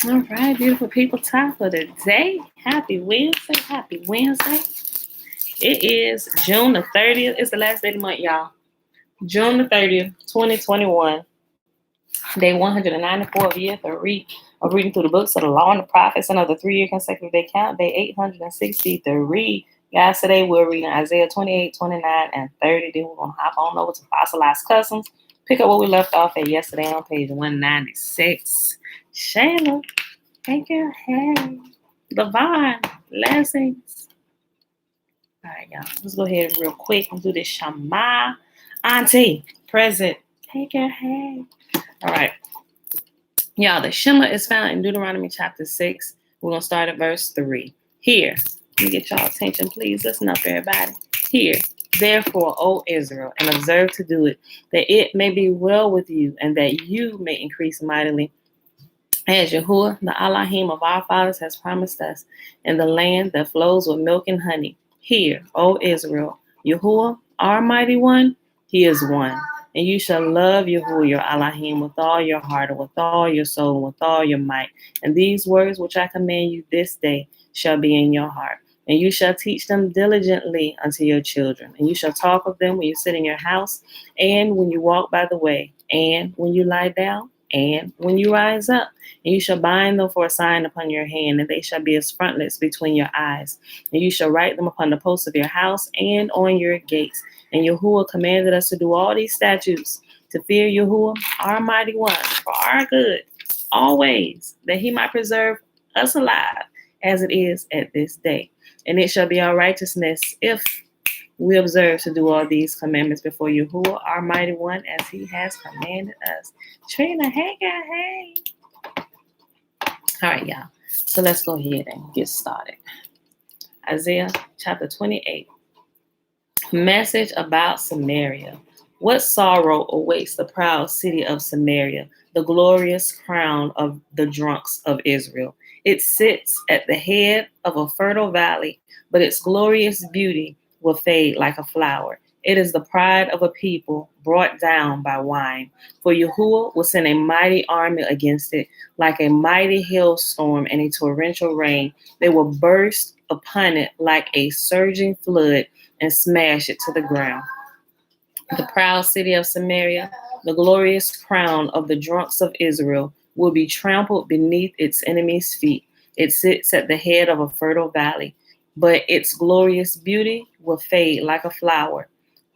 All right, beautiful people. Time for the day. Happy Wednesday. Happy Wednesday. It is June the 30th. It's the last day of the month, y'all. June the 30th, 2021. Day 194 of year of reading through the books of the law and the prophets and of the 3-year consecutive day count. Day 863. Guys, today we're reading Isaiah 28, 29, and 30. Then we're going to hop on over to Fossilized Customs. Pick up where we left off at yesterday on page 196. Shayla. Take your hand. Divine blessings. All right, y'all. Let's go ahead real quick and do this Shema. Auntie, present. Take your hand. All right. Y'all, the Shema is found in Deuteronomy chapter 6. We're going to start at verse 3. Here. Let me get y'all attention, please. Listen up, everybody. Here. Therefore, O Israel, and observe to do it, that it may be well with you, and that you may increase mightily, as Yahuwah, the Elohim of our fathers, has promised us, in the land that flows with milk and honey. Hear, O Israel, Yahuwah, our mighty one, he is one. And you shall love Yahuwah, your Elohim, with all your heart, and with all your soul, and with all your might. And these words which I command you this day shall be in your heart. And you shall teach them diligently unto your children. And you shall talk of them when you sit in your house, and when you walk by the way, and when you lie down, and when you rise up. And you shall bind them for a sign upon your hand, and they shall be as frontlets between your eyes. And you shall write them upon the posts of your house and on your gates. And Yahuwah commanded us to do all these statutes, to fear Yahuwah, our mighty one, for our good, always, that he might preserve us alive, as it is at this day. And it shall be our righteousness if we observe to do all these commandments before Yahuwah, our mighty one, as he has commanded us. Trina, hey. All right, y'all. So let's go ahead and get started. Isaiah chapter 28. Message about Samaria. What sorrow awaits the proud city of Samaria, the glorious crown of the drunks of Israel. It sits at the head of a fertile valley, but its glorious beauty will fade like a flower. It is the pride of a people brought down by wine. For Yahuwah will send a mighty army against it, like a mighty hailstorm and a torrential rain. They will burst upon it like a surging flood and smash it to the ground. The proud city of Samaria, the glorious crown of the drunks of Israel, will be trampled beneath its enemies' feet. It sits at the head of a fertile valley, but its glorious beauty will fade like a flower.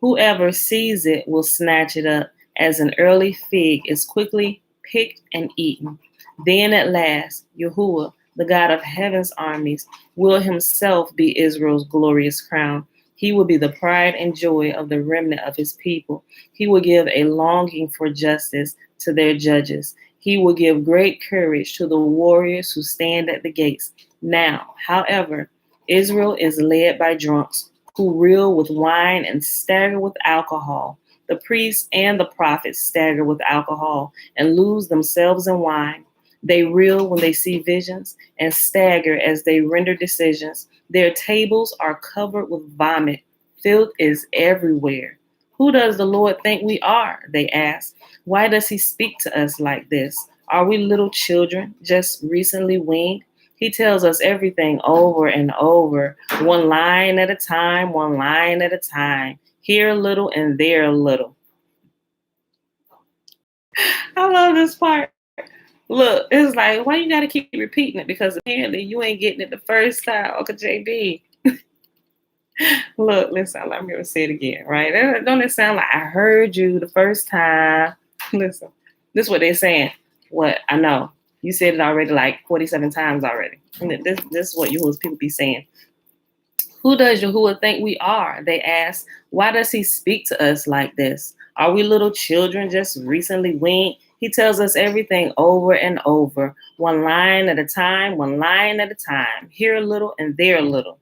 Whoever sees it will snatch it up, as an early fig is quickly picked and eaten. Then at last, Yahuwah, the God of heaven's armies, will himself be Israel's glorious crown. He will be the pride and joy of the remnant of his people. He will give a longing for justice to their judges. He will give great courage to the warriors who stand at the gates. Now, however, Israel is led by drunks who reel with wine and stagger with alcohol. The priests and the prophets stagger with alcohol and lose themselves in wine. They reel when they see visions and stagger as they render decisions. Their tables are covered with vomit. Filth is everywhere. Who does the Lord think we are? They ask. Why does he speak to us like this? Are we little children, just recently weaned? He tells us everything over and over, one line at a time, one line at a time. Here a little and there a little. I love this part. Look, it's like, why you got to keep repeating it? Because apparently you ain't getting it the first time. Okay, JB. Look, listen, let me say it again, right? Don't it sound like I heard you the first time? Listen, this is what they're saying. What I know. You said it already like 47 times already. This is what Yahuwah's people be saying. Who does Yahuwah think we are? They ask. Why does he speak to us like this? Are we little children just recently weaned? He tells us everything over and over, one line at a time, one line at a time, here a little and there a little.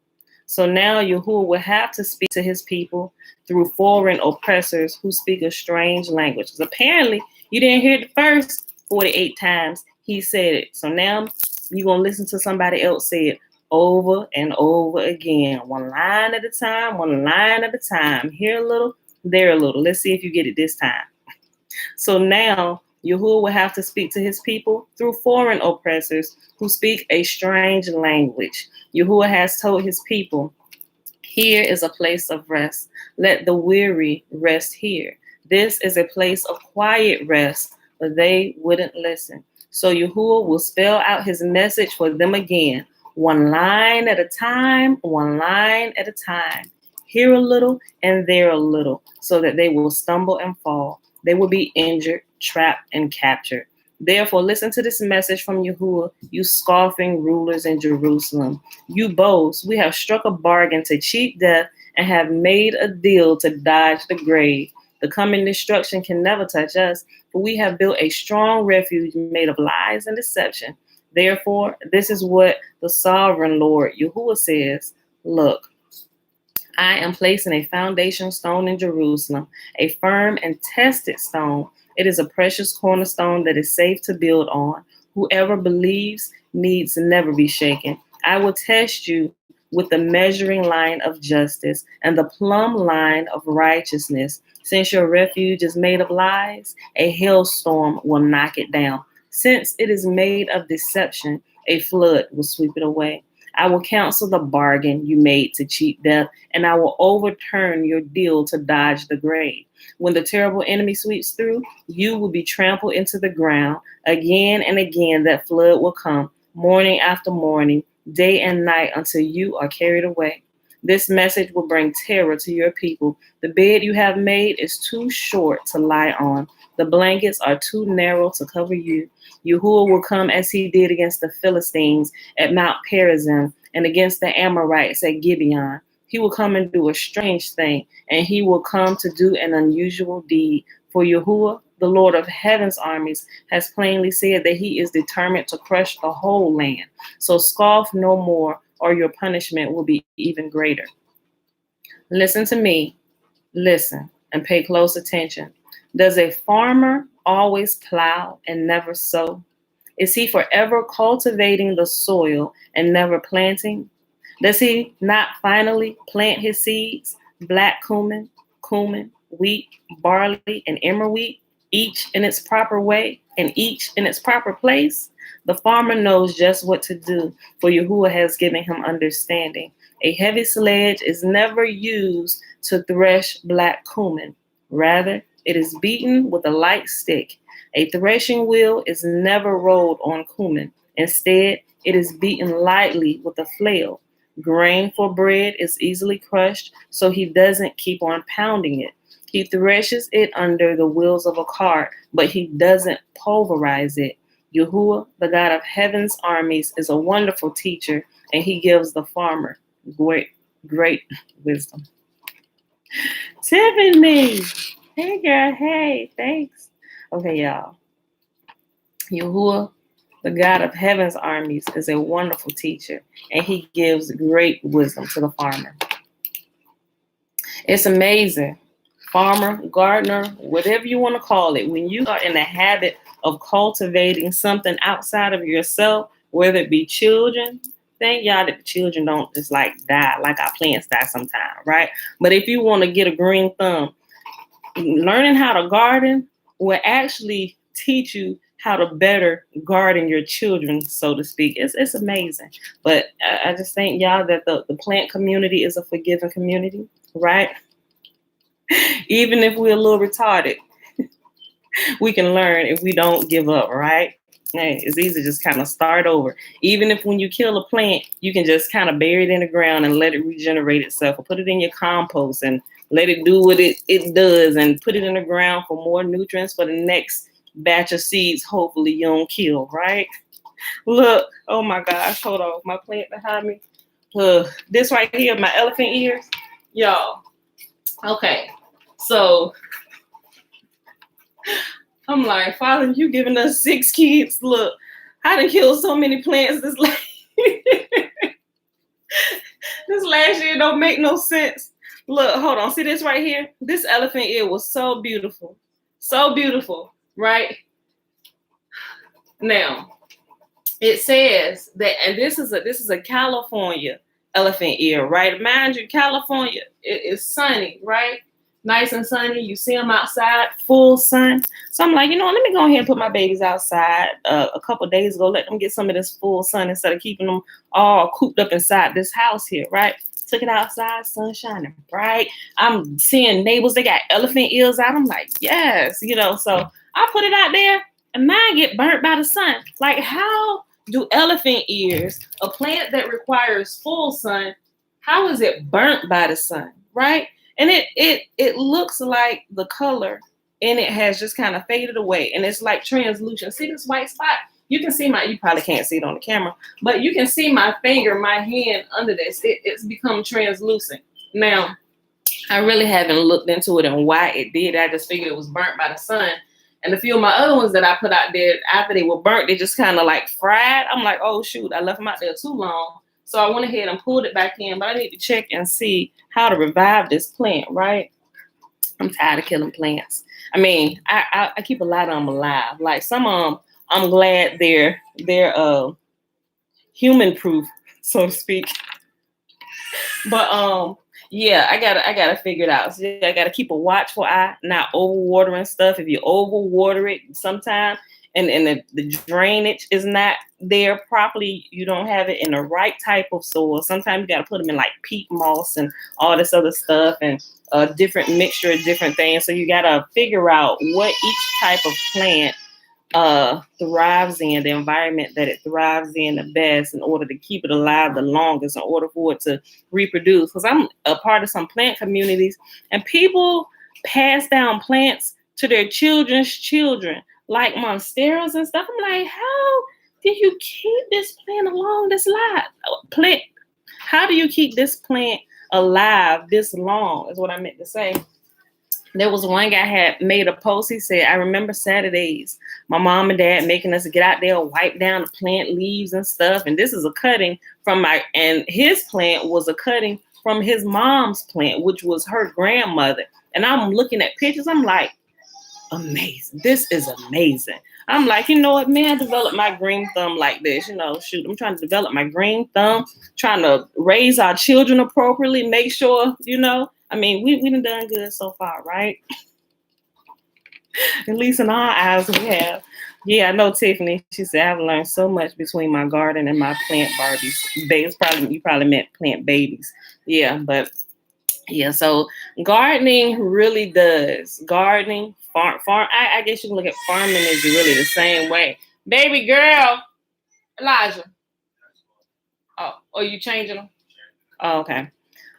So now Yahuwah will have to speak to his people through foreign oppressors who speak a strange language. Because apparently you didn't hear it the first 48 times he said it. So now you're going to listen to somebody else say it over and over again, one line at a time, one line at a time, here a little, there a little. Let's see if you get it this time. So now Yahuwah will have to speak to his people through foreign oppressors who speak a strange language. Yahuwah has told his people, here is a place of rest. Let the weary rest here. This is a place of quiet rest, but they wouldn't listen. So Yahuwah will spell out his message for them again, one line at a time, one line at a time. Here a little and there a little, so that they will stumble and fall. They will be injured, trapped, and captured. Therefore, listen to this message from Yahuwah, you scoffing rulers in Jerusalem. You boast, we have struck a bargain to cheat death and have made a deal to dodge the grave. The coming destruction can never touch us, for we have built a strong refuge made of lies and deception. Therefore, this is what the sovereign Lord Yahuwah says. Look, I am placing a foundation stone in Jerusalem, a firm and tested stone. It is a precious cornerstone that is safe to build on. Whoever believes needs never be shaken. I will test you with the measuring line of justice and the plumb line of righteousness. Since your refuge is made of lies, a hailstorm will knock it down. Since it is made of deception, a flood will sweep it away. I will cancel the bargain you made to cheat death, and I will overturn your deal to dodge the grave. When the terrible enemy sweeps through, you will be trampled into the ground. Again and again, that flood will come, morning after morning, day and night, until you are carried away. This message will bring terror to your people. The bed you have made is too short to lie on. The blankets are too narrow to cover you. Yahuwah will come as he did against the Philistines at Mount Perazim and against the Amorites at Gibeon. He will come and do a strange thing, and he will come to do an unusual deed. For Yahuwah, the Lord of heaven's armies, has plainly said that he is determined to crush the whole land. So scoff no more, or your punishment will be even greater. Listen to me, listen, and pay close attention. Does a farmer always plow and never sow? Is he forever cultivating the soil and never planting? Does he not finally plant his seeds, black cumin, wheat, barley, and emmer wheat, each in its proper way and each in its proper place? The farmer knows just what to do, for Yahuwah has given him understanding. A heavy sledge is never used to thresh black cumin. Rather, it is beaten with a light stick. A threshing wheel is never rolled on cumin. Instead, it is beaten lightly with a flail. Grain for bread is easily crushed, so he doesn't keep on pounding it. He threshes it under the wheels of a cart, but he doesn't pulverize it. Yahuwah, the God of heaven's armies, is a wonderful teacher, and he gives the farmer great wisdom. Tiffany, hey girl, hey, thanks. Okay, y'all. Yahuwah, the God of heaven's armies, is a wonderful teacher, and he gives great wisdom to the farmer. It's amazing. Farmer, gardener, whatever you want to call it, when you are in the habit of cultivating something outside of yourself, whether it be children, thank y'all that the children don't just like die like our plants die sometimes, right? But if you want to get a green thumb, learning how to garden will actually teach you how to better garden your children, so to speak. It's amazing. But I just think, y'all, that the plant community is a forgiving community, right? Even if we're a little retarded, we can learn if we don't give up, right? Hey, it's easy to just kind of start over. Even if when you kill a plant, you can just kind of bury it in the ground and let it regenerate itself, or put it in your compost and let it do what it does, and put it in the ground for more nutrients for the next batch of seeds. Hopefully you don't kill, right? Look, oh my gosh, hold on, my plant behind me. This right here, my elephant ears, y'all. Okay, so I'm like, Father, you giving us 6 kids. Look, I done killed so many plants this last year. Don't make no sense. Look, hold on. See this right here? This elephant ear was so beautiful. So beautiful, right? Now, it says that, and this is a California elephant ear, right? Mind you, California, it is sunny, right? nice and sunny. You see them outside, full sun. So I'm like, you know what, let me go ahead and put my babies outside a couple of days ago. Let them get some of this full sun instead of keeping them all cooped up inside this house here, right? Took it outside, sun shining bright. I'm seeing neighbors, they got elephant ears out. I'm like, yes, you know, so I put it out there and mine get burnt by the sun. Like, how do elephant ears, a plant that requires full sun, how is it burnt by the sun, right? And it looks like the color and it has just kind of faded away and it's like translucent. See this white spot? You can see you probably can't see it on the camera, but you can see my finger, my hand under this. It's become translucent. Now, I really haven't looked into it and why it did. I just figured it was burnt by the sun. And a few of my other ones that I put out there, after they were burnt, they just kind of like fried. I'm like, oh shoot, I left them out there too long. So I went ahead and pulled it back in, but I need to check and see how to revive this plant, right? I'm tired of killing plants. I mean, I keep a lot of them alive. Like some of them, I'm glad they're human proof, so to speak. But yeah, I gotta figure it out. So I gotta keep a watchful eye, not overwatering stuff. If you overwater it sometime and the drainage is not there properly, you don't have it in the right type of soil. Sometimes you gotta put them in like peat moss and all this other stuff and a different mixture of different things. So you gotta figure out what each type of plant thrives in, the environment that it thrives in the best in order to keep it alive the longest, in order for it to reproduce. Because I'm a part of some plant communities and people pass down plants to their children's children, like monsteras and stuff. I'm like, how did you keep this plant along this plant? How do you keep this plant alive this long is what I meant to say. There was one guy had made a post. He said, I remember Saturdays, my mom and dad making us get out there, wipe down the plant leaves and stuff. And this is a cutting from and his plant was a cutting from his mom's plant, which was her grandmother. And I'm looking at pictures. I'm like, amazing. This is amazing. I'm like, you know what, man, I developed my green thumb like this. You know, shoot, I'm trying to develop my green thumb, trying to raise our children appropriately, make sure, you know, I mean, we done good so far, right? At least in our eyes, we have. Yeah, I know Tiffany. She said, I've learned so much between my garden and my plant Barbies. You probably meant plant babies. Yeah, but yeah, so gardening really does. Gardening, farm. I guess you can look at farming as really the same way. Baby girl, Elijah. Oh, you changing them? Oh, okay.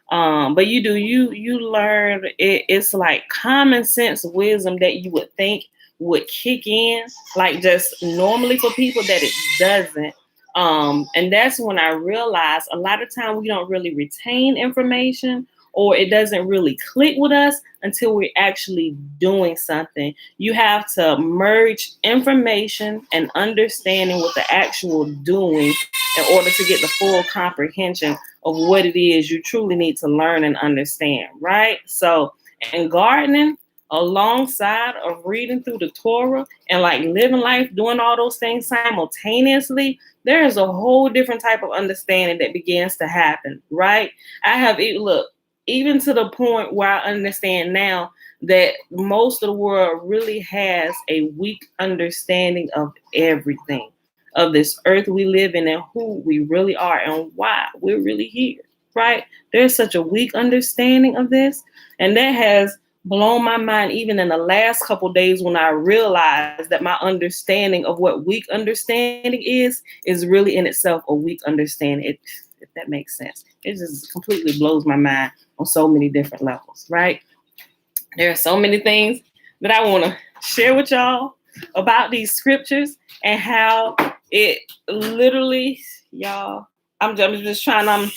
But you learn it's like common sense wisdom that you would think would kick in, like just normally for people that it doesn't. And that's when I realized a lot of time we don't really retain information or it doesn't really click with us until we're actually doing something. You have to merge information and understanding with the actual doing in order to get the full comprehension of what it is you truly need to learn and understand, right? So in gardening, alongside of reading through the Torah and like living life, doing all those things simultaneously, there is a whole different type of understanding that begins to happen, right? Even to the point where I understand now that most of the world really has a weak understanding of everything, of this earth we live in and who we really are and why we're really here, right? There's such a weak understanding of this. And that has blown my mind even in the last couple of days when I realized that my understanding of what weak understanding is really in itself a weak understanding, if that makes sense. It just completely blows my mind on so many different levels, right? There are so many things that I want to share with y'all about these scriptures and how it literally, y'all, I'm trying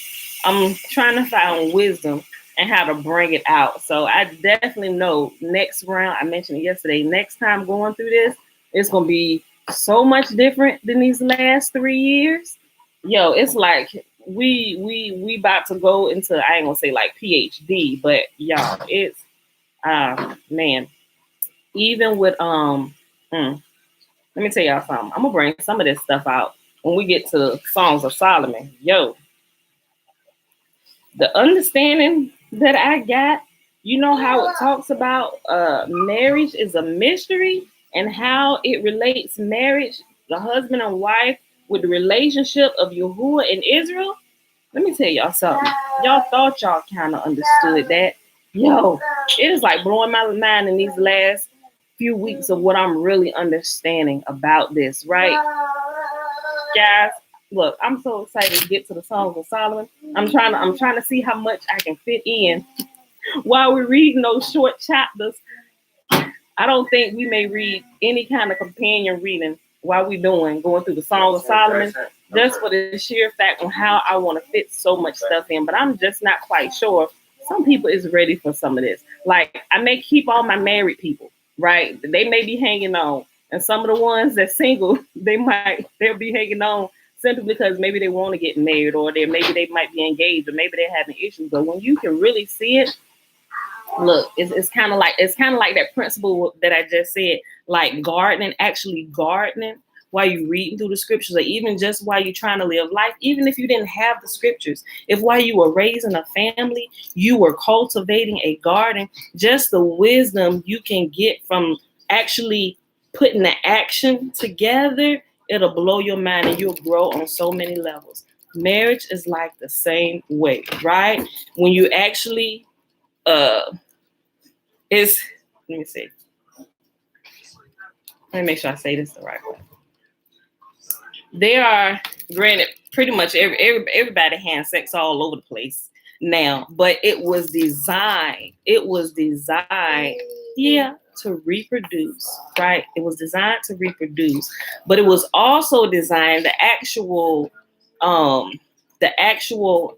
to find wisdom and how to bring it out. So I definitely know next round, I mentioned it yesterday, next time going through this, it's going to be so much different than these last 3 years. Yo, it's like we about to go into, I ain't gonna say like PhD, but y'all, it's man, even with let me tell y'all something. I'm gonna bring some of this stuff out when we get to Songs of Solomon. Yo, the understanding that I got, You know how it talks about marriage is a mystery and how it relates marriage, the husband and wife, with the relationship of Yahuwah and Israel? Let me tell y'all something. Y'all thought y'all kind of understood that. Yo, it is like blowing my mind in these last few weeks of what I'm really understanding about this, right? Guys, look, I'm so excited to get to the Songs of Solomon. I'm trying to see how much I can fit in while we're reading those short chapters. I don't think we may read any kind of companion reading while we're going through the Song of Solomon, just for the sheer fact on how I want to fit so much stuff in. But I'm just not quite sure. Some people is ready for some of this. Like, I may keep all my married people, right? They may be hanging on. And some of the ones that's single, they'll be hanging on simply because maybe they want to get married, or maybe they might be engaged, or maybe they're having issues. But when you can really see it, look, it's kind of like that principle that I just said, like actually gardening while you're reading through the scriptures, or even just while you're trying to live life, even if you didn't have the scriptures, if while you were raising a family, you were cultivating a garden, just the wisdom you can get from actually putting the action together, it'll blow your mind and you'll grow on so many levels. Marriage is like the same way, right? When you actually let me see. Let me make sure I say this the right way. There are, granted, pretty much everybody has sex all over the place now, but it was designed, yeah, to reproduce, right? It was designed to reproduce, but it was also designed, the actual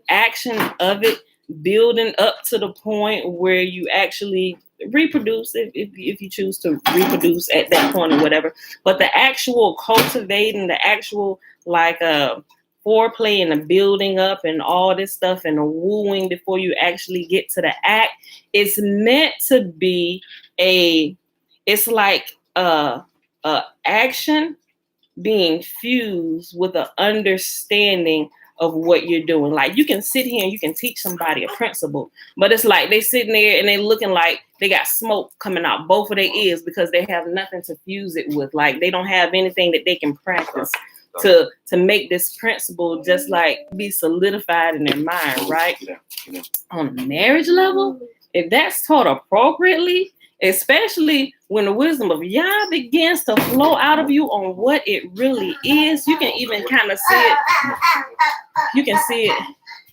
action of it, building up to the point where you actually reproduce if you choose to reproduce at that point or whatever. But the actual cultivating, the actual foreplay and the building up and all this stuff and the wooing before you actually get to the act, it's meant to be it's like a action being fused with an understanding of what you're doing. Like, you can sit here and you can teach somebody a principle, but it's like they sitting there and they looking like they got smoke coming out both of their ears because they have nothing to fuse it with. Like, they don't have anything that they can practice to make this principle just like be solidified in their mind, right? On a marriage level, if that's taught appropriately, especially when the wisdom of Yah begins to flow out of you on what it really is, you can even kind of see it. You can see it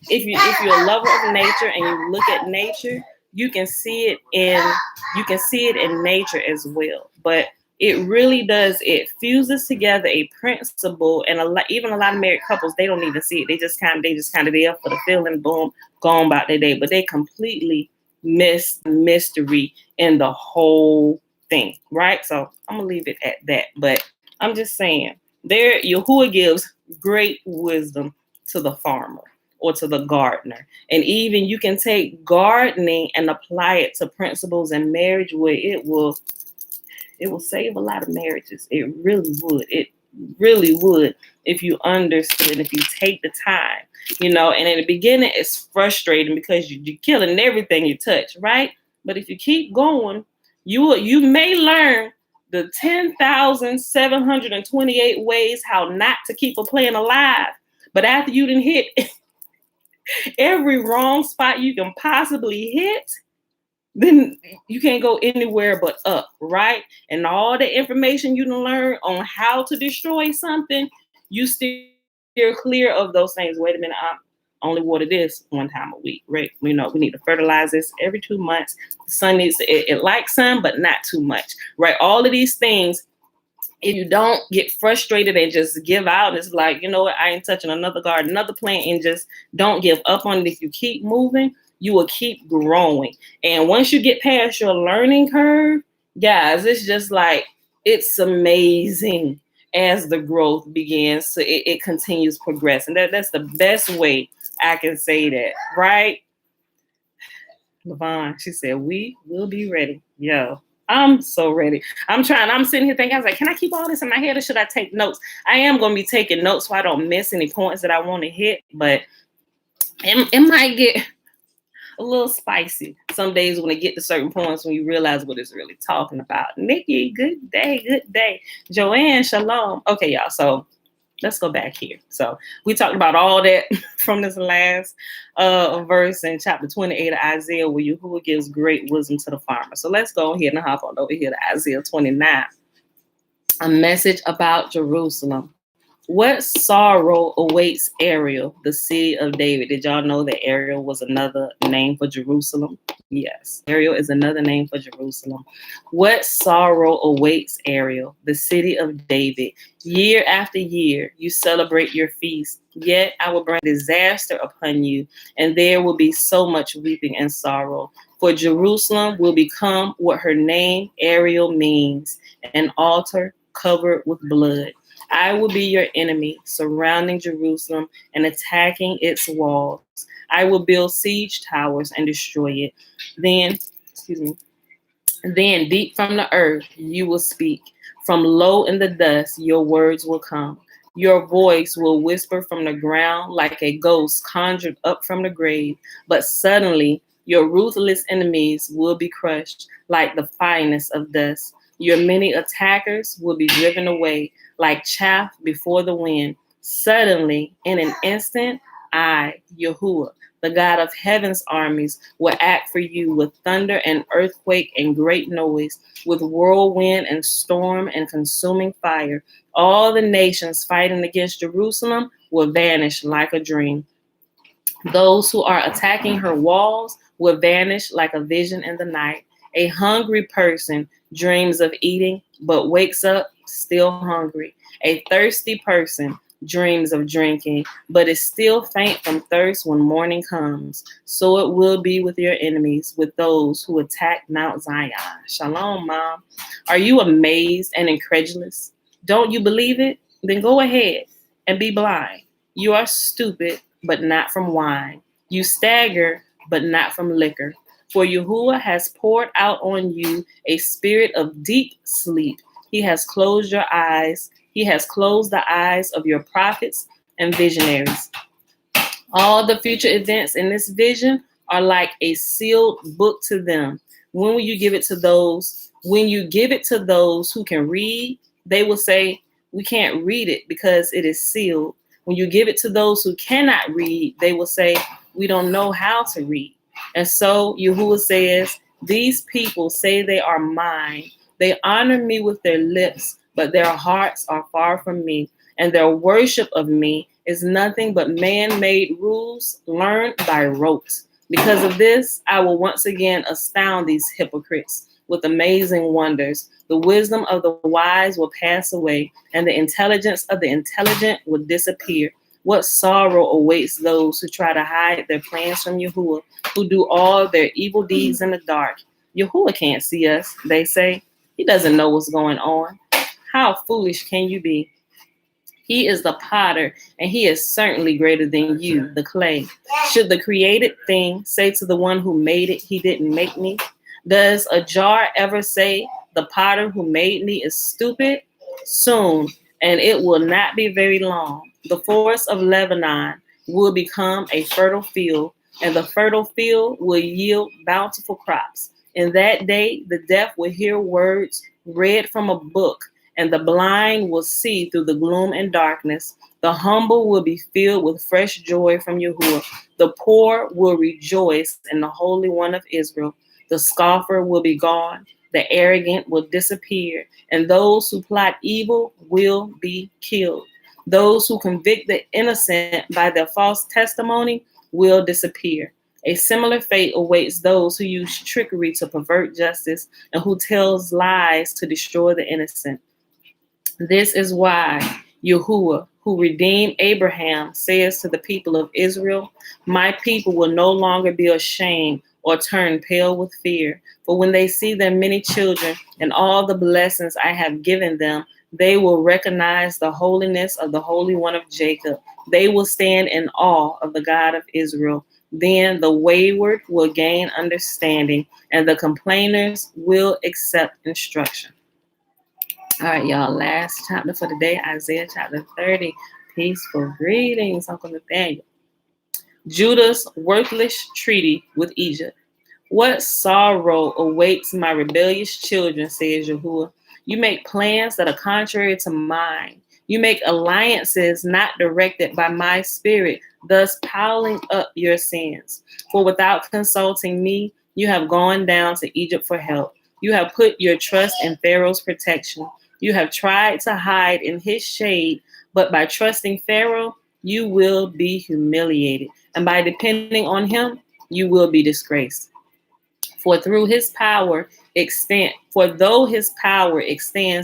if you're a lover of nature and you look at nature, you can see it in nature as well. But it really does. It fuses together a principle, and even a lot of married couples, they don't even see it. They just kind of there for the feeling, boom, gone about their day. But they completely miss the mystery in the whole thing, right? So I'm gonna leave it at that. But I'm just saying, Yahuwah gives great wisdom to the farmer or to the gardener, and even you can take gardening and apply it to principles in marriage where it will save a lot of marriages. It really would. It really would if you understood, if you take the time, and in the beginning it's frustrating because you're killing everything you touch, right? But if you keep going, you may learn the 10,728 ways how not to keep a plant alive. But after you done hit every wrong spot you can possibly hit, then you can't go anywhere but up, right? And all the information you can learn on how to destroy something, you steer clear of those things. Wait a minute, I only water this one time a week, right? We need to fertilize this every 2 months. The sun needs it likes sun, but not too much, right? All of these things, if you don't get frustrated and just give out, it's like, you know what, I ain't touching another garden, another plant, and just don't give up on it. If you keep moving, you will keep growing. And once you get past your learning curve, guys, it's just like, it's amazing as the growth begins. So it continues progressing. That's the best way I can say that, right? Levon, she said, we will be ready. Yo, I'm so ready. I'm sitting here thinking, I was like, can I keep all this in my head or should I take notes? I am going to be taking notes so I don't miss any points that I want to hit, but it might get a little spicy. Some days when it get to certain points when you realize what it's really talking about. Nikki, good day, good day. Joanne, shalom. Okay, y'all. So let's go back here. So we talked about all that from this last verse in chapter 28 of Isaiah, where Yahuwah gives great wisdom to the farmer. So let's go ahead and hop on over here to Isaiah 29. A message about Jerusalem. What sorrow awaits Ariel, the city of David? Did y'all know that Ariel was another name for Jerusalem? Yes, Ariel is another name for Jerusalem. What sorrow awaits Ariel, the city of David? Year after year, you celebrate your feast. Yet I will bring disaster upon you, and there will be so much weeping and sorrow. For Jerusalem will become what her name Ariel means, an altar covered with blood. I will be your enemy, surrounding Jerusalem and attacking its walls. I will build siege towers and destroy it. Then, excuse me, then deep from the earth you will speak. From low in the dust your words will come. Your voice will whisper from the ground like a ghost conjured up from the grave. But suddenly your ruthless enemies will be crushed like the finest of dust. Your many attackers will be driven away like chaff before the wind. Suddenly, in an instant, I, Yahuwah, the God of heaven's armies, will act for you with thunder and earthquake and great noise, with whirlwind and storm and consuming fire. All the nations fighting against Jerusalem will vanish like a dream. Those who are attacking her walls will vanish like a vision in the night. A hungry person dreams of eating, but wakes up still hungry. A thirsty person dreams of drinking, but is still faint from thirst when morning comes. So it will be with your enemies, with those who attack Mount Zion. Shalom, Mom. Are you amazed and incredulous? Don't you believe it? Then go ahead and be blind. You are stupid, but not from wine. You stagger, but not from liquor. For Yahuwah has poured out on you a spirit of deep sleep. He has closed your eyes. He has closed the eyes of your prophets and visionaries. All the future events in this vision are like a sealed book to them. When will you give it to those? When you give it to those who can read, they will say, we can't read it because it is sealed. When you give it to those who cannot read, they will say, we don't know how to read. And so Yahuwah says, these people say they are mine. They honor me with their lips, but their hearts are far from me, and their worship of me is nothing but man-made rules learned by rote. Because of this, I will once again astound these hypocrites with amazing wonders. The wisdom of the wise will pass away, and the intelligence of the intelligent will disappear. What sorrow awaits those who try to hide their plans from Yahuwah, who do all their evil deeds in the dark. Yahuwah can't see us, they say. He doesn't know what's going on. How foolish can you be? He is the potter, and he is certainly greater than you, the clay. Should the created thing say to the one who made it, he didn't make me? Does a jar ever say, the potter who made me is stupid? Soon, and it will not be very long, the forest of Lebanon will become a fertile field, and the fertile field will yield bountiful crops. In that day, the deaf will hear words read from a book, and the blind will see through the gloom and darkness. The humble will be filled with fresh joy from Yahuwah. The poor will rejoice in the Holy One of Israel. The scoffer will be gone. The arrogant will disappear, and those who plot evil will be killed. Those who convict the innocent by their false testimony will disappear. A similar fate awaits those who use trickery to pervert justice and who tells lies to destroy the innocent. This is why Yahuwah, who redeemed Abraham, says to the people of Israel, my people will no longer be ashamed or turn pale with fear. For when they see their many children and all the blessings I have given them, they will recognize the holiness of the Holy One of Jacob. They will stand in awe of the God of Israel. Then the wayward will gain understanding, and the complainers will accept instruction. All right, y'all. Last chapter for the day, Isaiah chapter 30. Peaceful greetings, Uncle Nathaniel. Judah's worthless treaty with Egypt. What sorrow awaits my rebellious children, says Yahuwah. You make plans that are contrary to mine. You make alliances not directed by my spirit, thus piling up your sins. For without consulting me, you have gone down to Egypt for help. You have put your trust in Pharaoh's protection. You have tried to hide in his shade, but by trusting Pharaoh, you will be humiliated. And by depending on him, you will be disgraced. For though his power extends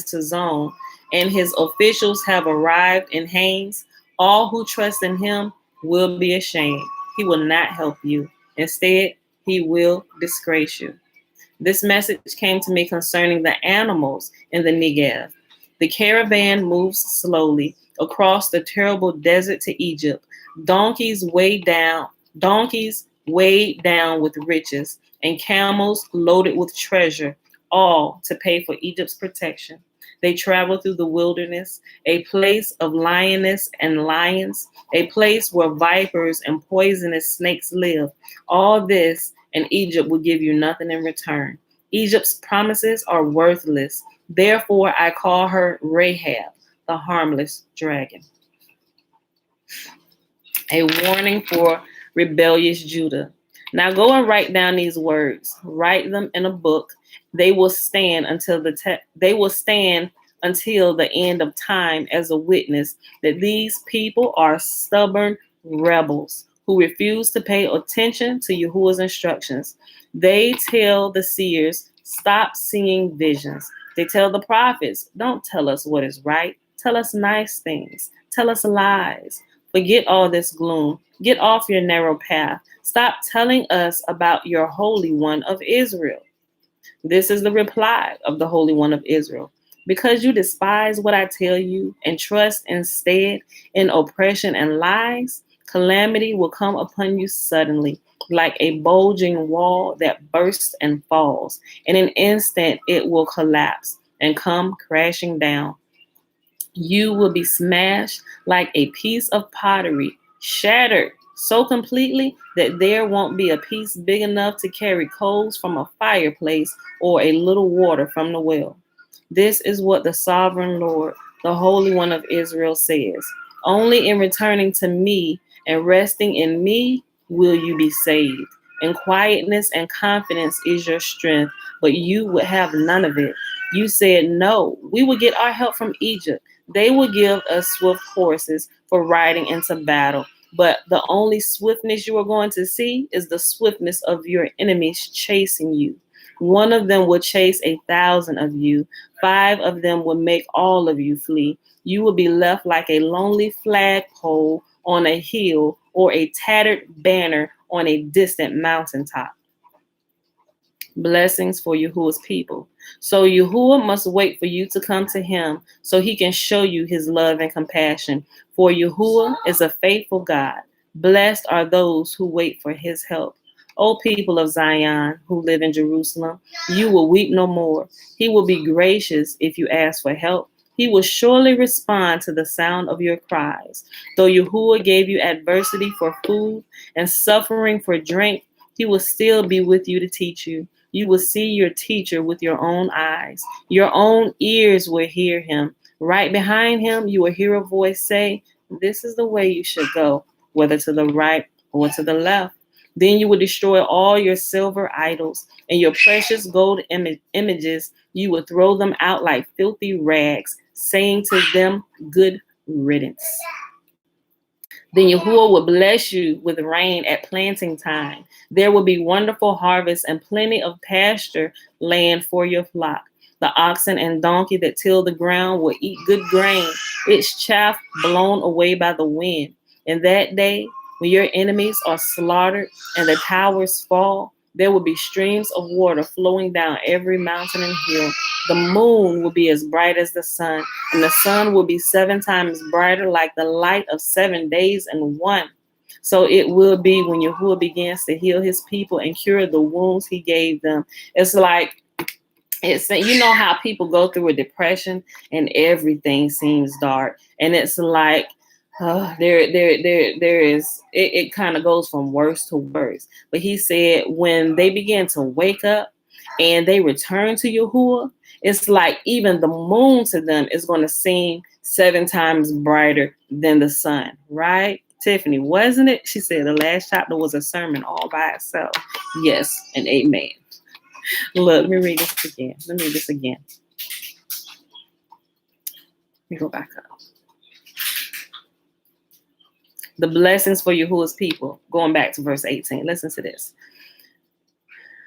to Zone, and his officials have arrived in Hanes, all who trust in him will be ashamed. He will not help you. Instead, he will disgrace you. This message came to me concerning the animals in the Negev. The caravan moves slowly across the terrible desert to Egypt. Donkeys weighed down with riches, and camels loaded with treasure, all to pay for Egypt's protection. They travel through the wilderness, a place of lioness and lions, a place where vipers and poisonous snakes live. All this, and Egypt will give you nothing in return. Egypt's promises are worthless. Therefore, I call her Rahab, the harmless dragon. A warning for rebellious Judah. Now go and write down these words. Write them in a book. They will stand until the end of time as a witness that these people are stubborn rebels who refuse to pay attention to Yahuwah's instructions. They tell the seers, stop seeing visions. They tell the prophets, don't tell us what is right. Tell us nice things. Tell us lies. Forget all this gloom. Get off your narrow path. Stop telling us about your Holy One of Israel. This is the reply of the Holy One of Israel. Because you despise what I tell you and trust instead in oppression and lies, calamity will come upon you suddenly, like a bulging wall that bursts and falls. In an instant, it will collapse and come crashing down. You will be smashed like a piece of pottery, shattered so completely that there won't be a piece big enough to carry coals from a fireplace or a little water from the well. This is what the sovereign Lord, the Holy One of Israel, says. Only in returning to me and resting in me will you be saved. And quietness and confidence is your strength, but you would have none of it. You said, no, we will get our help from Egypt. They will give us swift horses for riding into battle. But the only swiftness you are going to see is the swiftness of your enemies chasing you. One of them will chase 1,000 of you. 5 of them will make all of you flee. You will be left like a lonely flagpole on a hill or a tattered banner on a distant mountaintop. Blessings for Yahuwah's people. So Yahuwah must wait for you to come to him so he can show you his love and compassion. For Yahuwah is a faithful God. Blessed are those who wait for his help. O people of Zion who live in Jerusalem, you will weep no more. He will be gracious if you ask for help. He will surely respond to the sound of your cries. Though Yahuwah gave you adversity for food and suffering for drink, he will still be with you to teach you. You will see your teacher with your own eyes. Your own ears will hear him. Right behind him, you will hear a voice say, this is the way you should go, whether to the right or to the left. Then you will destroy all your silver idols and your precious gold images. You will throw them out like filthy rags, saying to them, good riddance. Then Yahuwah will bless you with rain at planting time. There will be wonderful harvest and plenty of pasture land for your flock. The oxen and donkey that till the ground will eat good grain, its chaff blown away by the wind. In that day, when your enemies are slaughtered and the towers fall, there will be streams of water flowing down every mountain and hill. The moon will be as bright as the sun, and the sun will be 7 times brighter, like the light of 7 days in one. So it will be when Yahuwah begins to heal his people and cure the wounds he gave them. It's you know how people go through a depression and everything seems dark. And it's like There is it kind of goes from worse to worse. But he said when they begin to wake up and they return to Yahuwah, it's like even the moon to them is going to seem 7 times brighter than the sun, right? Tiffany, wasn't it? She said the last chapter was a sermon all by itself. Yes, and amen. Look, let me read this again. Let me read this again. Let me go back up. The blessings for Yahuwah's people. Going back to verse 18. Listen to this.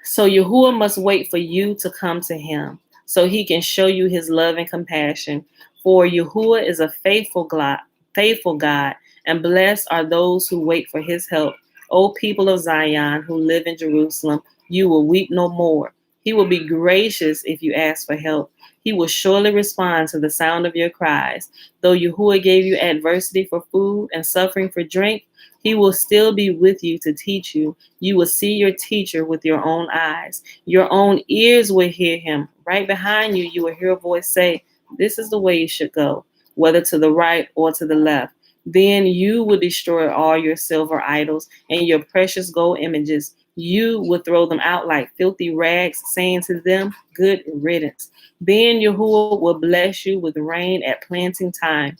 So Yahuwah must wait for you to come to him so he can show you his love and compassion. For Yahuwah is a faithful God, and blessed are those who wait for his help. O people of Zion who live in Jerusalem, you will weep no more. He will be gracious if you ask for help. He will surely respond to the sound of your cries. Though Yahuwah gave you adversity for food and suffering for drink, he will still be with you to teach you. You will see your teacher with your own eyes. Your own ears will hear him. Right behind you, you will hear a voice say, "This is the way you should go," whether to the right or to the left. Then you will destroy all your silver idols and your precious gold images. You will throw them out like filthy rags, saying to them, "Good riddance." Then Yahuwah will bless you with rain at planting time.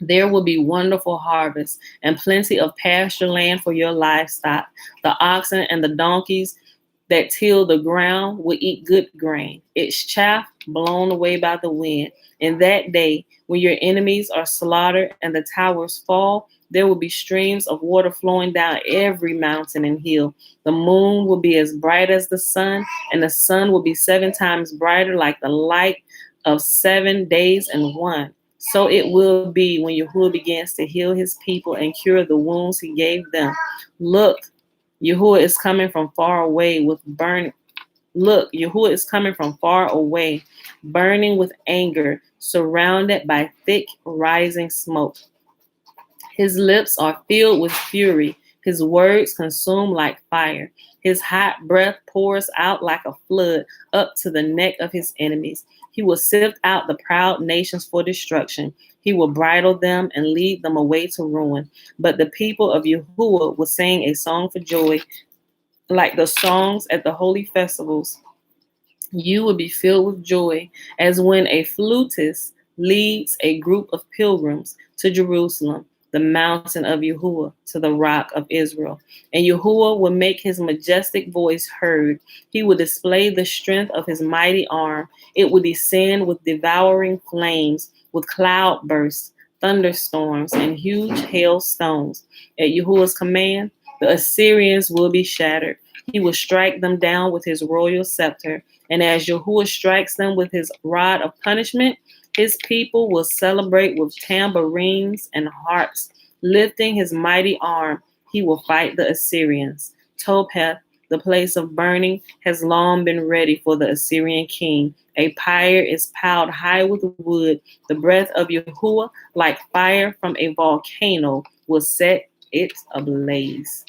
There will be wonderful harvests and plenty of pasture land for your livestock. The oxen and the donkeys that till the ground will eat good grain, its chaff blown away by the wind. In that day, when your enemies are slaughtered and the towers fall, there will be streams of water flowing down every mountain and hill. The moon will be as bright as the sun, and the sun will be 7 times brighter, like the light of 7 days and one. So it will be when Yahuwah begins to heal his people and cure the wounds he gave them. Look, Yahuwah is coming from far away with burning. Look, Yahuwah is coming from far away, burning with anger, surrounded by thick rising smoke. His lips are filled with fury. His words consume like fire. His hot breath pours out like a flood up to the neck of his enemies. He will sift out the proud nations for destruction. He will bridle them and lead them away to ruin. But the people of Yahuwah will sing a song for joy, like the songs at the holy festivals. You will be filled with joy as when a flutist leads a group of pilgrims to Jerusalem, the mountain of Yahuwah, to the rock of Israel. And Yahuwah will make his majestic voice heard. He will display the strength of his mighty arm. It will descend with devouring flames, with cloud bursts, thunderstorms, and huge hailstones. At Yahuwah's command, the Assyrians will be shattered. He will strike them down with his royal scepter. And as Yahuwah strikes them with his rod of punishment, his people will celebrate with tambourines and harps. Lifting his mighty arm, he will fight the Assyrians. Topheth, the place of burning, has long been ready for the Assyrian king. A pyre is piled high with wood. The breath of Yahuwah, like fire from a volcano, will set it ablaze.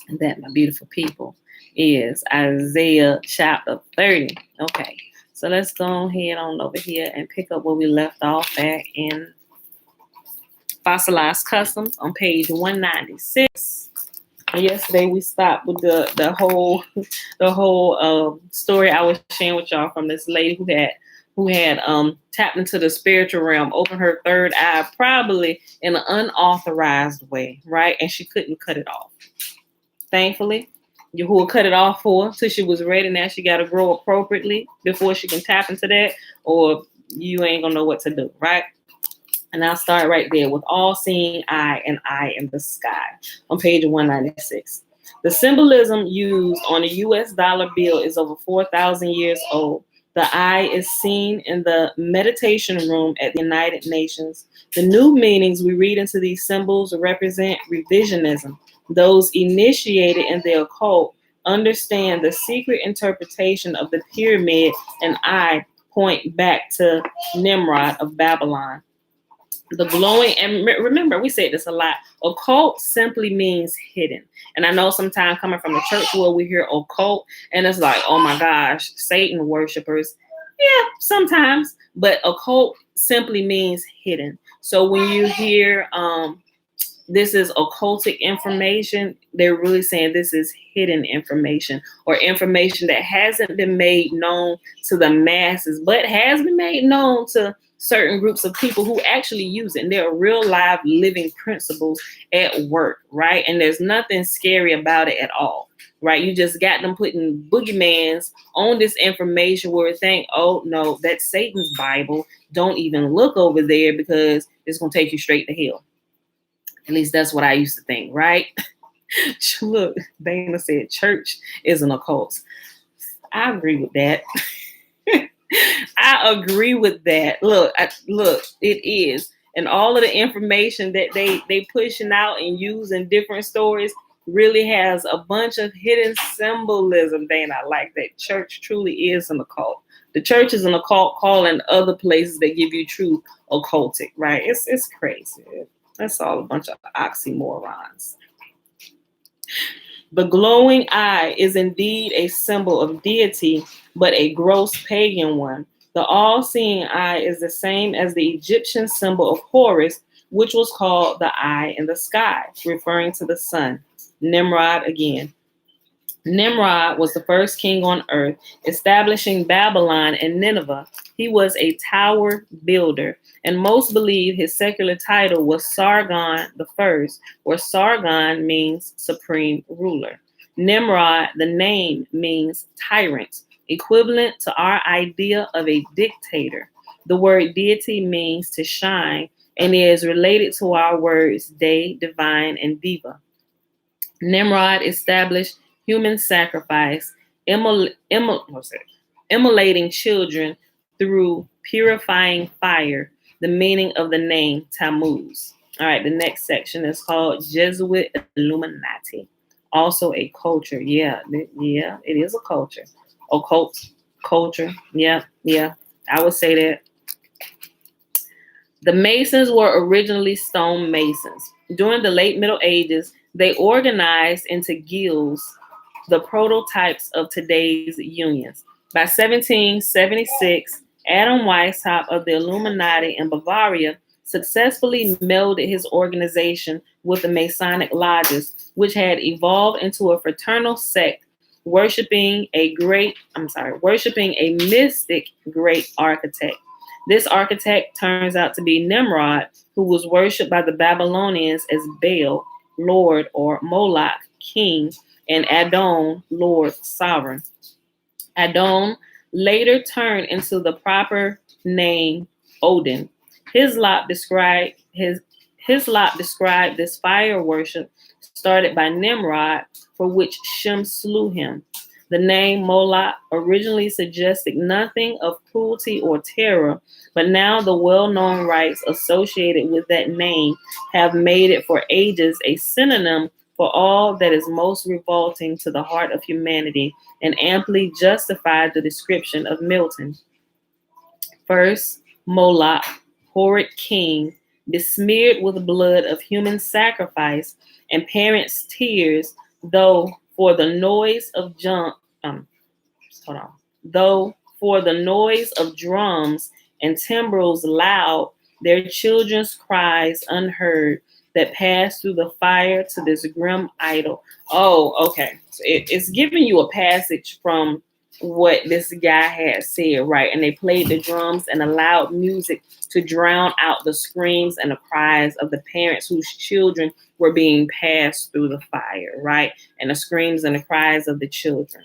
And that, my beautiful people, is Isaiah chapter 30. Okay, so let's go ahead on over here and pick up where we left off at in Fossilized Customs on page 196. And yesterday we stopped with the whole story I was sharing with y'all from this lady who had tapped into the spiritual realm, opened her third eye, probably in an unauthorized way, right? And she couldn't cut it off. Thankfully, Yahuwah cut it off for her till she was ready. Now she got to grow appropriately before she can tap into that, or you ain't gonna know what to do, right? And I'll start right there with all-seeing eye and eye in the sky on page 196. The symbolism used on a U.S. dollar bill is over 4,000 years old. The eye is seen in the meditation room at the United Nations. The new meanings we read into these symbols represent revisionism. Those initiated in the occult understand the secret interpretation of the pyramid and eye point back to Nimrod of Babylon. The glowing, and remember, we say this a lot, occult simply means hidden. And I know sometimes coming from the church world, we hear occult, and it's like, oh my gosh, Satan worshipers. Yeah, sometimes. But occult simply means hidden. So when you hear this is occultic information, they're really saying this is hidden information or information that hasn't been made known to the masses, but has been made known to certain groups of people who actually use it. And there are real live living principles at work, right? And there's nothing scary about it at all, right? You just got them putting boogeymans on this information where we think, oh no, that's Satan's Bible. Don't even look over there because it's going to take you straight to hell. At least that's what I used to think, right? Look, Dana said church is an occult. I agree with that. I agree with that. Look, it is. And all of the information that they pushing out and use in different stories really has a bunch of hidden symbolism. Dana, I like that. Church truly is an occult. The church is an occult calling other places that give you true occultic, right? It's crazy. That's all a bunch of oxymorons. The glowing eye is indeed a symbol of deity, but a gross pagan one. The all-seeing eye is the same as the Egyptian symbol of Horus, which was called the eye in the sky, referring to the sun. Nimrod again. Nimrod was the first king on earth, establishing Babylon and Nineveh. He was a tower builder, and most believe his secular title was Sargon I, where Sargon means supreme ruler. Nimrod, the name, means tyrant, equivalent to our idea of a dictator. The word deity means to shine and is related to our words day, divine, and diva. Nimrod established human sacrifice, immolating children through purifying fire, the meaning of the name Tammuz. All right, the next section is called Jesuit Illuminati. Also a culture. Yeah, it is a culture. Occult culture. Yeah. I would say that. The Masons were originally stone masons. During the late Middle Ages, they organized into guilds, the prototypes of today's unions. By 1776, Adam Weishaupt of the Illuminati in Bavaria successfully melded his organization with the Masonic lodges, which had evolved into a fraternal sect worshiping a mystic great architect. This architect turns out to be Nimrod, who was worshipped by the Babylonians as Baal, Lord, or Moloch, king, and Adon, Lord, sovereign. Adon later turned into the proper name Odin. Hislop described this fire worship started by Nimrod, for which Shem slew him. The name Moloch originally suggested nothing of cruelty or terror, but now the well-known rites associated with that name have made it for ages a synonym for all that is most revolting to the heart of humanity and amply justified the description of Milton. First, Moloch, horrid king, besmeared with blood of human sacrifice and parents' tears, though for the noise of though for the noise of drums and timbrels loud, their children's cries unheard that pass through the fire to this grim idol. Oh, okay. So it's giving you a passage from what this guy had said, right? And they played the drums and allowed music to drown out the screams and the cries of the parents whose children were being passed through the fire, right? And the screams and the cries of the children.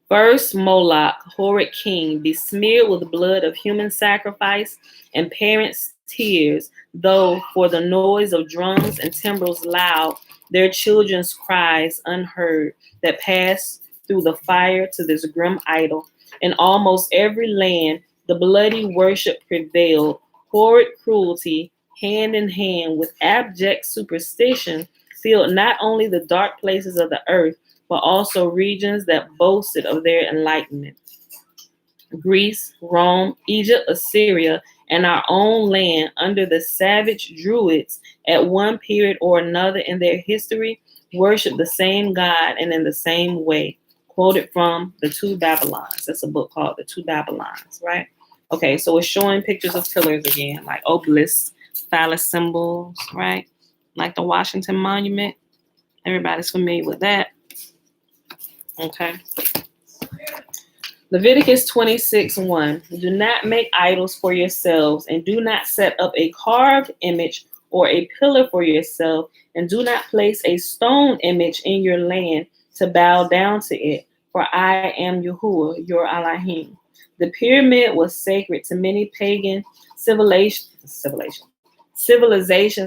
First, Moloch, horrid king, besmeared with blood of human sacrifice and parents' tears, though for the noise of drums and timbrels loud, their children's cries unheard that passed through the fire to this grim idol. In almost every land, the bloody worship prevailed, horrid cruelty, hand in hand with abject superstition, filled not only the dark places of the earth, but also regions that boasted of their enlightenment. Greece, Rome, Egypt, Assyria, and our own land under the savage Druids at one period or another in their history worshiped the same God and in the same way. quoted from The Two Babylons. That's a book called The Two Babylons, right? Okay, so it's showing pictures of pillars again, like obelisks, phallus symbols, right? Like the Washington Monument. Everybody's familiar with that. Okay. Leviticus 26:1. Do not make idols for yourselves, and do not set up a carved image or a pillar for yourself, and do not place a stone image in your land to bow down to it, for I am Yahuwah, your Elohim. The pyramid was sacred to many pagan civilizations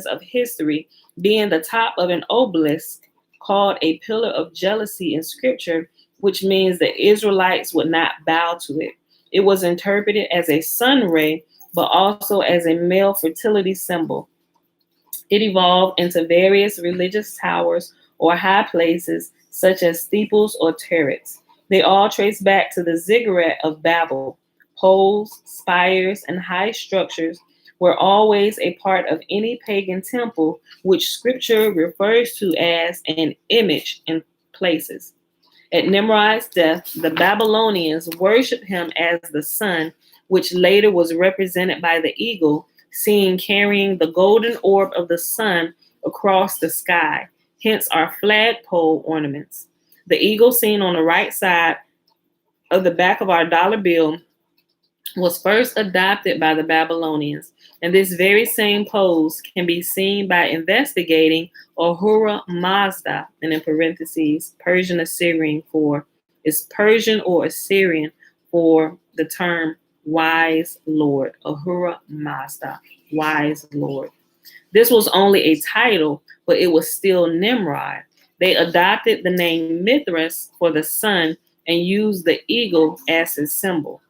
of history, being the top of an obelisk called a pillar of jealousy in scripture, which means the Israelites would not bow to it. It was interpreted as a sun ray, but also as a male fertility symbol. It evolved into various religious towers or high places, such as steeples or turrets. They all trace back to the ziggurat of Babel. Poles, spires, and high structures were always a part of any pagan temple, which scripture refers to as an image in places. At Nimrod's death, the Babylonians worshiped him as the sun, which later was represented by the eagle, seen carrying the golden orb of the sun across the sky, hence our flagpole ornaments. The eagle seen on the right side of the back of our dollar bill was first adopted by the Babylonians, and this very same pose can be seen by investigating Ahura Mazda, and in parentheses, Persian Assyrian for is Persian or Assyrian for the term wise lord. Ahura Mazda, wise lord. This was only a title, but it was still Nimrod. They adopted the name Mithras for the sun and used the eagle as his symbol.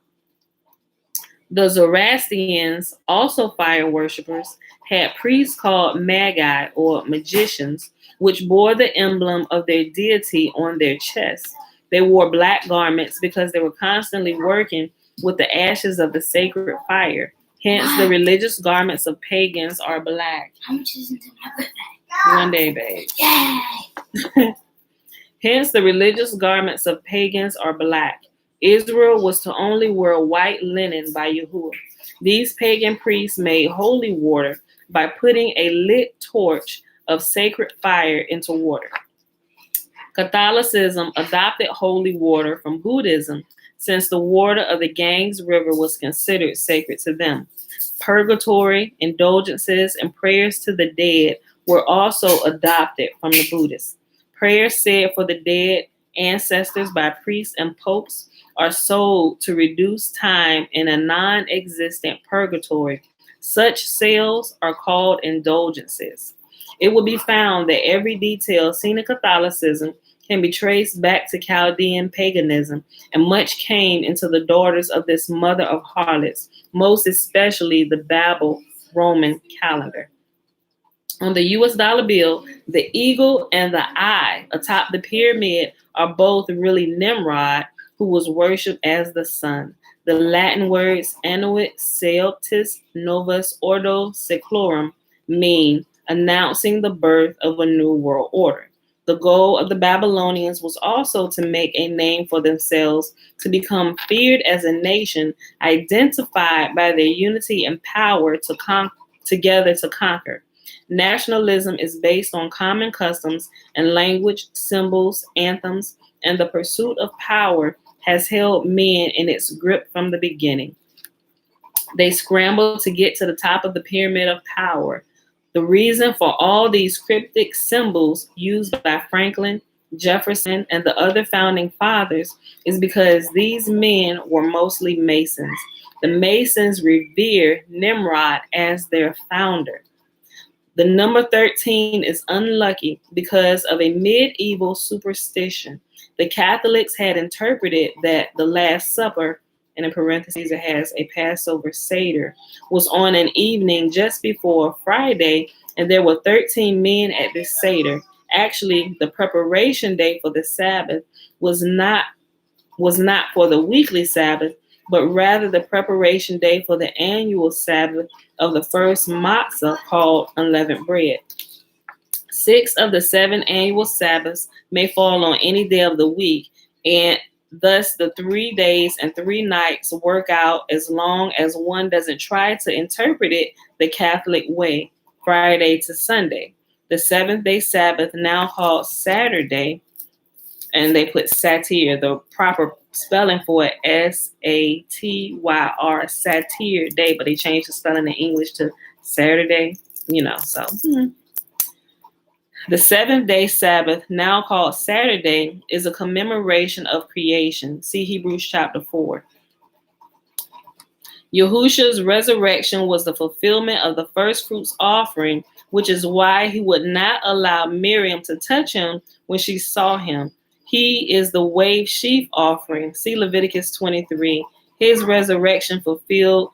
The Zoroastrians, also fire worshippers, had priests called magi or magicians, which bore the emblem of their deity on their chests. They wore black garments because they were constantly working with the ashes of the sacred fire. Hence, the religious garments of pagans are black. How much is it my birthday? One day, babe. Yay! Hence, the religious garments of pagans are black. Israel was to only wear white linen by Yahuwah. These pagan priests made holy water by putting a lit torch of sacred fire into water. Catholicism adopted holy water from Buddhism, since the water of the Ganges River was considered sacred to them. Purgatory, indulgences, and prayers to the dead were also adopted from the Buddhists. Prayers said for the dead ancestors by priests and popes are sold to reduce time in a non-existent purgatory. Such sales are called indulgences. It will be found that every detail seen in Catholicism can be traced back to Chaldean paganism, and much came into the daughters of this mother of harlots, most especially the Babel Roman calendar. On the US dollar bill, the eagle and the eye atop the pyramid are both really Nimrod, who was worshipped as the sun. The Latin words annuit seoptis novus ordo seclorum mean announcing the birth of a new world order. The goal of the Babylonians was also to make a name for themselves, to become feared as a nation, identified by their unity and power together to conquer. Nationalism is based on common customs and language, symbols, anthems, and the pursuit of power has held men in its grip from the beginning. They scrambled to get to the top of the pyramid of power. The reason for all these cryptic symbols used by Franklin, Jefferson, and the other founding fathers is because these men were mostly Masons. The Masons revere Nimrod as their founder. The number 13 is unlucky because of a medieval superstition. The Catholics had interpreted that the Last Supper, and in parentheses it has a Passover Seder, was on an evening just before Friday, and there were 13 men at this Seder. Actually, the preparation day for the Sabbath was not for the weekly Sabbath, but rather the preparation day for the annual Sabbath of the first matzah called unleavened bread. 6 of the 7 annual Sabbaths may fall on any day of the week, And thus the 3 days and 3 nights work out as long as one doesn't try to interpret it the Catholic way, Friday to Sunday. The seventh day Sabbath, now called Saturday, and they put satyr, the proper spelling for it, Satyr, satyr day, but they changed the spelling in English to Saturday, so. The seventh day Sabbath, now called Saturday, is a commemoration of creation. See Hebrews chapter 4. Yahushua's resurrection was the fulfillment of the first fruits offering, which is why he would not allow Miriam to touch him when she saw him. He is the wave sheaf offering. See Leviticus 23. His resurrection fulfilled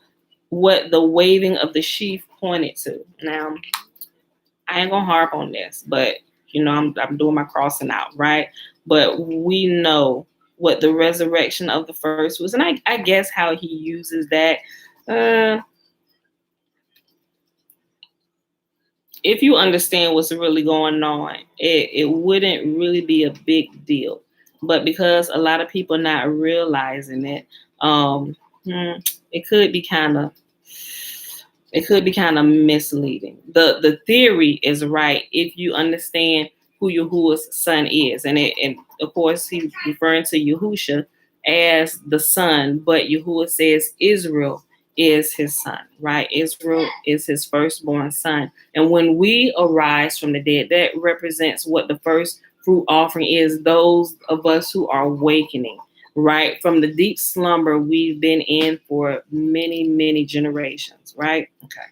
what the waving of the sheaf pointed to. Now, I ain't gonna harp on this, but I'm doing my crossing out, right? But we know what the resurrection of the first was, and I guess how he uses that. If you understand what's really going on, it wouldn't really be a big deal. But because a lot of people not realizing it, it could be kind of misleading. The theory is right if you understand who Yahuwah's son is, and of course he's referring to Yahusha as the son, but Yahuwah says Israel is his son, right? Israel is his firstborn son, and when we arise from the dead, that represents what the first fruit offering is. Those of us who are awakening, right, from the deep slumber we've been in for many, many generations, right? Okay.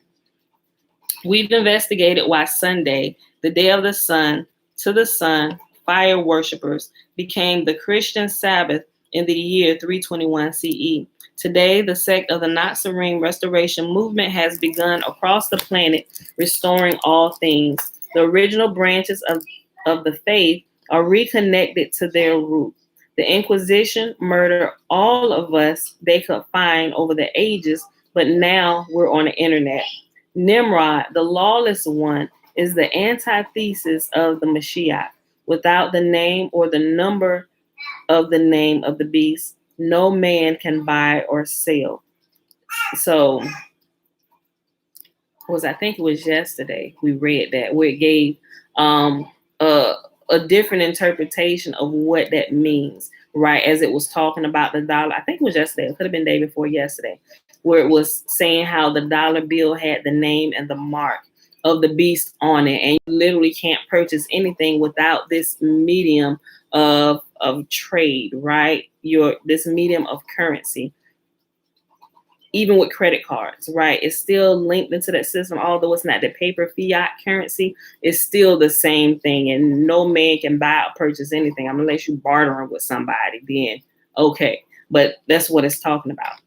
We've investigated why Sunday, the day of the sun, to the sun, fire worshippers, became the Christian Sabbath in the year 321 CE. Today, the sect of the Nazarene Restoration Movement has begun across the planet, restoring all things. The original branches of the faith are reconnected to their root. The Inquisition murdered all of us they could find over the ages, but now we're on the internet. Nimrod, the lawless one, is the antithesis of the Mashiach. Without the name or the number of the name of the beast, no man can buy or sell. So, I think it was yesterday we read that, where it gave a different interpretation of what that means, right? As it was talking about the dollar. I think it was yesterday. It could have been the day before yesterday, where it was saying how the dollar bill had the name and the mark of the beast on it, and you literally can't purchase anything without this medium of trade, right? This medium of currency. Even with credit cards, right? It's still linked into that system, although it's not the paper fiat currency. It's still the same thing, and no man can buy or purchase anything unless you're bartering with somebody. Then okay, but that's what it's talking about.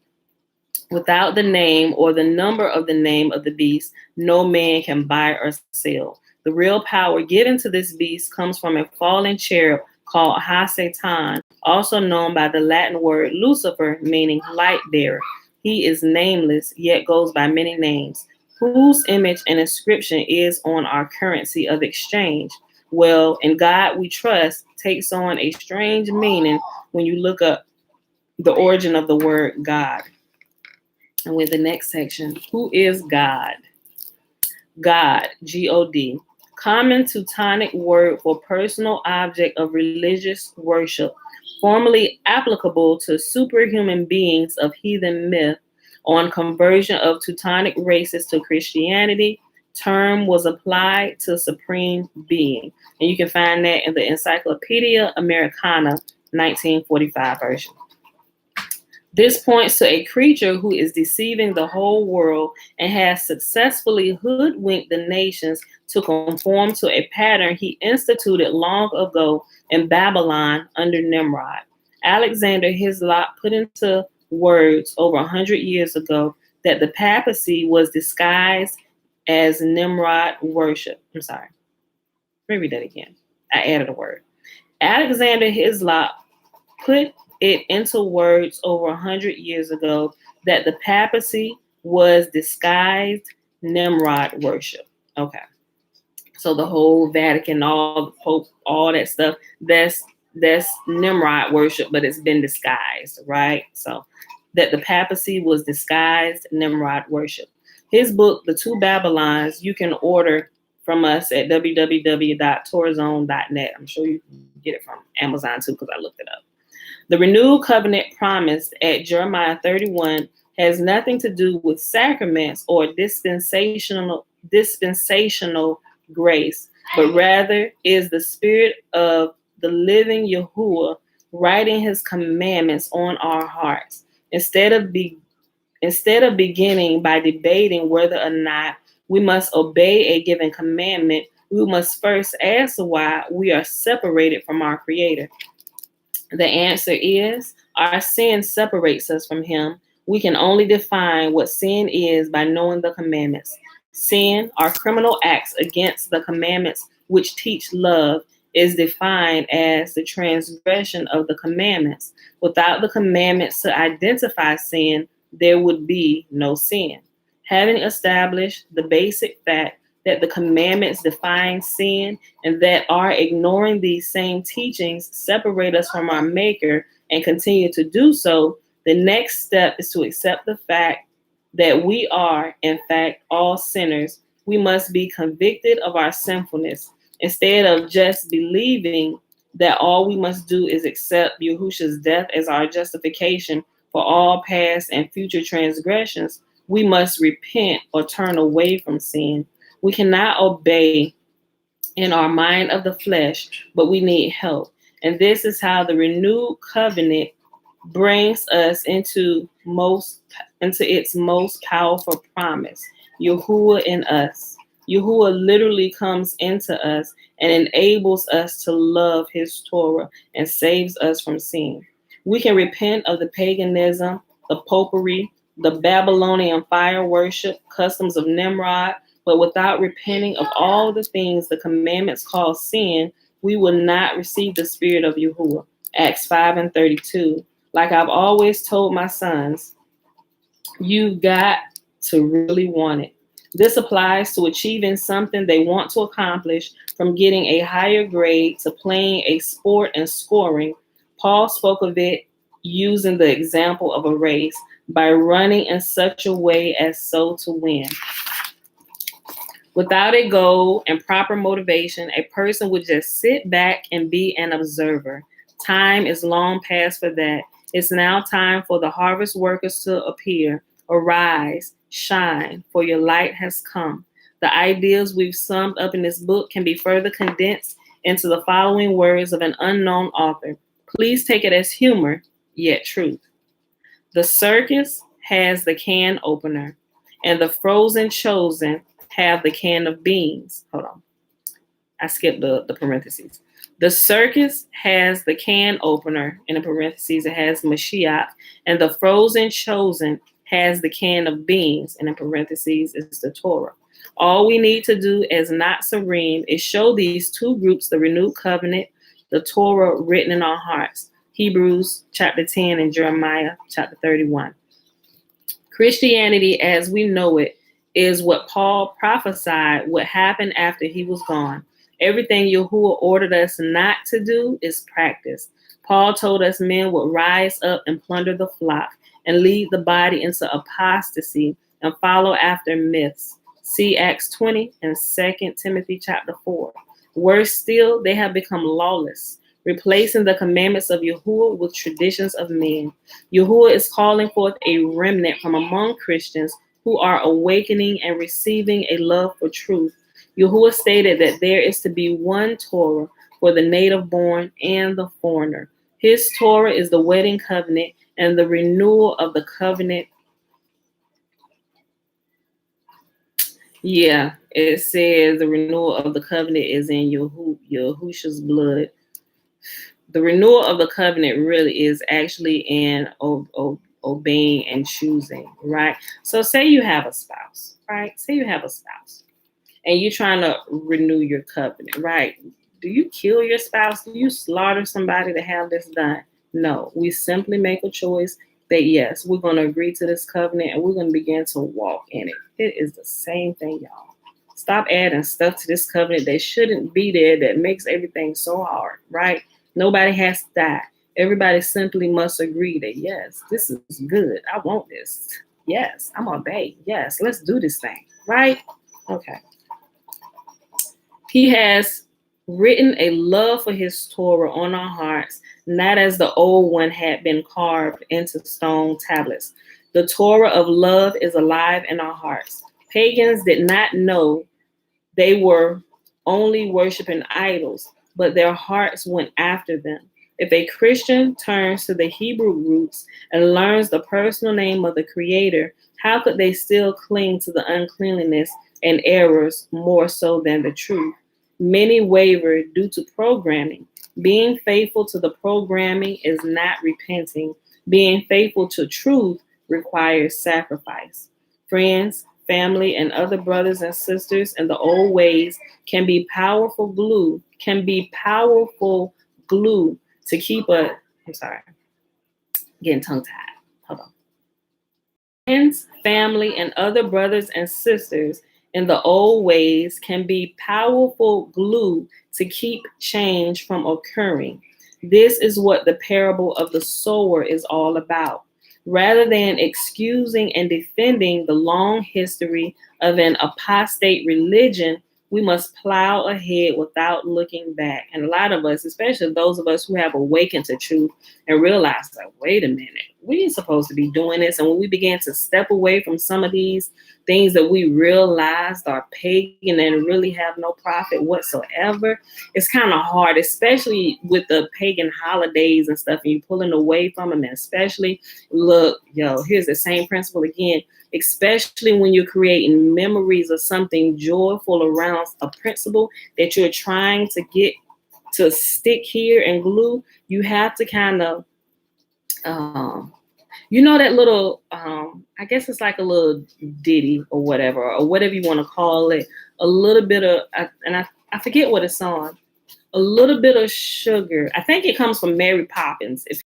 Without the name or the number of the name of the beast, no man can buy or sell. The real power given to this beast comes from a fallen cherub called Ha-Satan, also known by the Latin word Lucifer, meaning light bearer. He is nameless, yet goes by many names, whose image and inscription is on our currency of exchange. Well, in God we trust takes on a strange meaning when you look up the origin of the word God. And with the next section, who is God? God, G-O-D, common Teutonic word for personal object of religious worship, formerly applicable to superhuman beings of heathen myth. On conversion of Teutonic races to Christianity, term was applied to supreme being. And you can find that in the Encyclopedia Americana, 1945 version. This points to a creature who is deceiving the whole world and has successfully hoodwinked the nations to conform to a pattern he instituted long ago in Babylon under Nimrod. Alexander Hislop put into words over 100 years ago that the papacy was disguised as Nimrod worship. I'm sorry. Let me read that again. I added a word. Alexander Hislop put it into words over 100 years ago that the papacy was disguised Nimrod worship. Okay. So the whole Vatican, all the Pope, all that stuff, that's That's Nimrod worship, but it's been disguised, right? So that the papacy was disguised Nimrod worship. His book, The Two Babylons, you can order from us at www.tourzone.net. I'm sure you can get it from Amazon too, because I looked it up. The renewed covenant promised at Jeremiah 31 has nothing to do with sacraments or dispensational grace, but rather is the spirit of the living Yahuwah writing his commandments on our hearts. Instead of beginning by debating whether or not we must obey a given commandment, we must first ask why we are separated from our Creator. The answer is our sin separates us from him. We can only define what sin is by knowing the commandments. Sin, our criminal acts against the commandments which teach love, is defined as the transgression of the commandments. Without the commandments to identify sin, there would be no sin. Having established the basic fact that the commandments define sin and that our ignoring these same teachings separate us from our Maker and continue to do so, the next step is to accept the fact that we are, in fact, all sinners. We must be convicted of our sinfulness instead of just believing that all we must do is accept Yahushua's death as our justification for all past and future transgressions. We must repent or turn away from sin. We cannot obey in our mind of the flesh, but we need help. And this is how the renewed covenant brings us into its most powerful promise. Yahuwah in us. Yahuwah literally comes into us and enables us to love his Torah and saves us from sin. We can repent of the paganism, the popery, the Babylonian fire worship, customs of Nimrod, but without repenting of all the things the commandments call sin, we will not receive the spirit of Yahuwah. Acts 5:32. Like I've always told my sons, you've got to really want it. This applies to achieving something they want to accomplish, from getting a higher grade to playing a sport and scoring. Paul spoke of it using the example of a race, by running in such a way as so to win. Without a goal and proper motivation, a person would just sit back and be an observer. Time is long past for that. It's now time for the harvest workers to appear. Arise, shine, for your light has come. The ideas we've summed up in this book can be further condensed into the following words of an unknown author. Please take it as humor, yet truth. The circus has the can opener, and the frozen chosen have the can of beans. Hold on. I skipped the parentheses. The circus has the can opener, in the parentheses, it has Mashiach, and the frozen chosen has the can of beans, and in parentheses, is the Torah. All we need to do as not serene is show these two groups the renewed covenant, the Torah written in our hearts. Hebrews chapter 10 and Jeremiah chapter 31. Christianity as we know it is what Paul prophesied would happen after he was gone. Everything Yahuwah ordered us not to do is practiced. Paul told us men would rise up and plunder the flock and lead the body into apostasy and follow after myths. See Acts 20 and 2 Timothy chapter 4. Worse still, they have become lawless, replacing the commandments of Yahuwah with traditions of men. Yahuwah is calling forth a remnant from among Christians who are awakening and receiving a love for truth. Yahuwah stated that there is to be one Torah for the native born and the foreigner. His Torah is the wedding covenant and the renewal of the covenant. Yeah, it says the renewal of the covenant is in Yahushua's blood. The renewal of the covenant really is actually in obeying and choosing, right? So say you have a spouse, right? Say you have a spouse and you're trying to renew your covenant, right? Do you kill your spouse? Do you slaughter somebody to have this done? No, we simply make a choice that yes, we're going to agree to this covenant and we're going to begin to walk in it. It is the same thing, y'all. Stop adding stuff to this covenant that shouldn't be there, that makes everything so hard, right? Nobody has to die. Everybody simply must agree that, yes, this is good. I want this. Yes, I'm gonna obey. Yes, let's do this thing. Right? Okay. He has written a love for his Torah on our hearts, not as the old one had been carved into stone tablets. The Torah of love is alive in our hearts. Pagans did not know they were only worshiping idols, but their hearts went after them. If a Christian turns to the Hebrew roots and learns the personal name of the Creator, how could they still cling to the uncleanliness and errors more so than the truth? Many waver due to programming. Being faithful to the programming is not repenting. Being faithful to truth requires sacrifice. Friends, family, and other brothers and sisters in the old ways can be powerful glue to keep a, I'm sorry, getting tongue tied. Hold on. Friends, family, and other brothers and sisters in the old ways can be powerful glue to keep change from occurring. This is what the parable of the sower is all about. Rather than excusing and defending the long history of an apostate religion, we must plow ahead without looking back. And a lot of us, especially those of us who have awakened to truth and realized, like, wait a minute, we ain't supposed to be doing this. And when we began to step away from some of these things that we realized are pagan and really have no profit whatsoever, it's kind of hard, especially with the pagan holidays and stuff, and you pulling away from them. And especially, look, here's the same principle again, especially when you're creating memories of something joyful around a principle that you're trying to get to stick here and glue. You have to kind of that little, I guess it's like a little ditty or whatever you want to call it. A little bit of, I forget what it's on. A little bit of sugar. I think it comes from Mary Poppins. If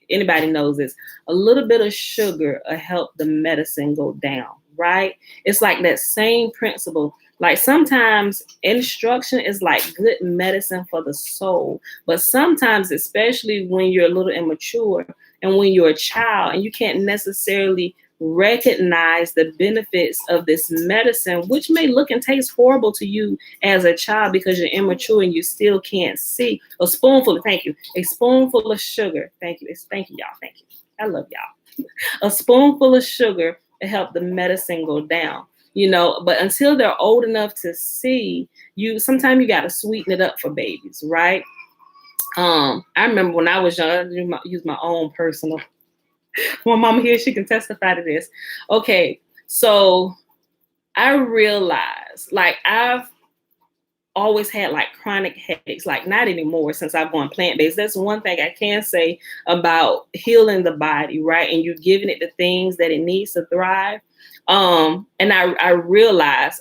anybody knows this, a little bit of sugar will help the medicine go down. Right? It's like that same principle. Like sometimes instruction is like good medicine for the soul, but sometimes, especially when you're a little immature and when you're a child and you can't necessarily recognize the benefits of this medicine, which may look and taste horrible to you as a child because you're immature and you still can't see. A spoonful of sugar. Thank you, y'all. Thank you. I love y'all. A spoonful of sugar to help the medicine go down. But until they're old enough to see, sometimes you got to sweeten it up for babies, right? I remember when I was young, I use my own personal. My mama here, she can testify to this. Okay, so I realized, like, I've always had like chronic headaches, like not anymore since I've gone plant-based. That's one thing I can say about healing the body, right? And you're giving it the things that it needs to thrive. And I realized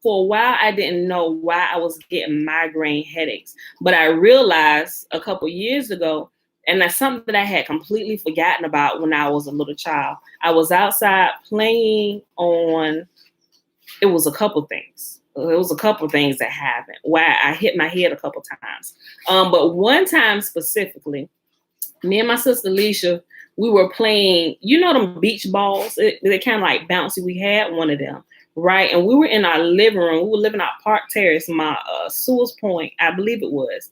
for a while, I didn't know why I was getting migraine headaches, but I realized a couple years ago, and that's something that I had completely forgotten about when I was a little child. I was outside playing on, it was a couple things. It was a couple things that happened why I hit my head a couple times. But one time specifically, me and my sister Alicia, we were playing, them beach balls? They're kind of like bouncy. We had one of them, right? And we were in our living room. We were living out Park Terrace, my Sewell's Point, I believe it was.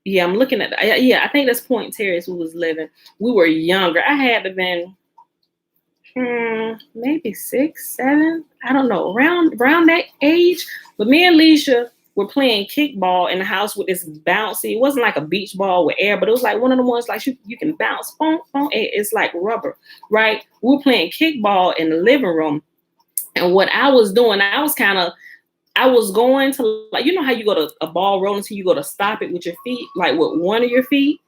Yeah, I'm looking at I think that's Point Terrace we was living. We were younger. I had to have been maybe 6, 7. I don't know, around that age. But me and Alicia were playing kickball in the house with this bouncy. It wasn't like a beach ball with air, but it was like one of the ones like you can bounce. Boom, boom. It's like rubber, right? We were playing kickball in the living room. And what I was doing, I was going to, like, how you go to a ball rolling until you go to stop it with your feet, like with one of your feet.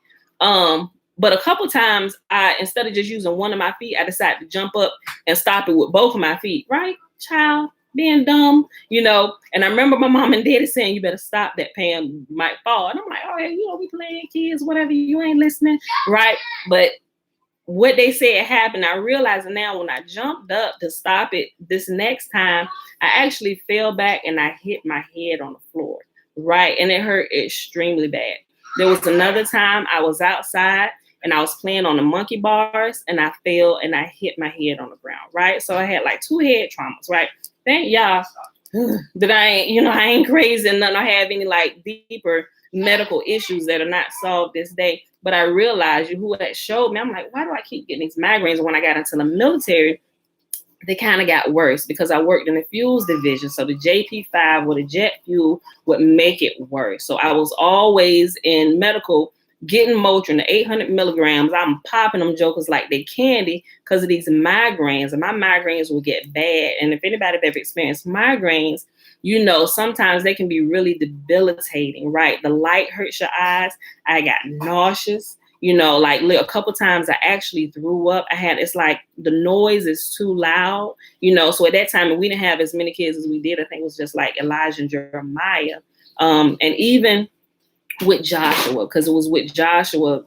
But a couple times, instead of just using one of my feet, I decided to jump up and stop it with both of my feet, right? Child, being dumb, And I remember my mom and daddy saying, you better stop that, Pam, might fall. And I'm like, oh, yeah, we playing kids, whatever, you ain't listening, right? But what they said happened, I realize now when I jumped up to stop it this next time, I actually fell back and I hit my head on the floor. right? And it hurt extremely bad. There was another time I was outside and I was playing on the monkey bars and I fell and I hit my head on the ground, right? So I had like 2 head traumas, right? Thank y'all that I ain't crazy and none. I have any like deeper medical issues that are not solved this day. But I realized who that showed me. I'm like, why do I keep getting these migraines? When I got into the military, they kind of got worse because I worked in the fuels division. So the JP5 or the jet fuel would make it worse. So I was always in medical getting Motrin, the 800 milligrams. I'm popping them jokers like they candy because of these migraines. And my migraines will get bad. And if anybody ever experienced migraines, sometimes they can be really debilitating, right? The light hurts your eyes. I got nauseous. Like a couple times I actually threw up. It's like the noise is too loud, so at that time we didn't have as many kids as we did. I think it was just like Elijah and Jeremiah. And even with Joshua, because it was with Joshua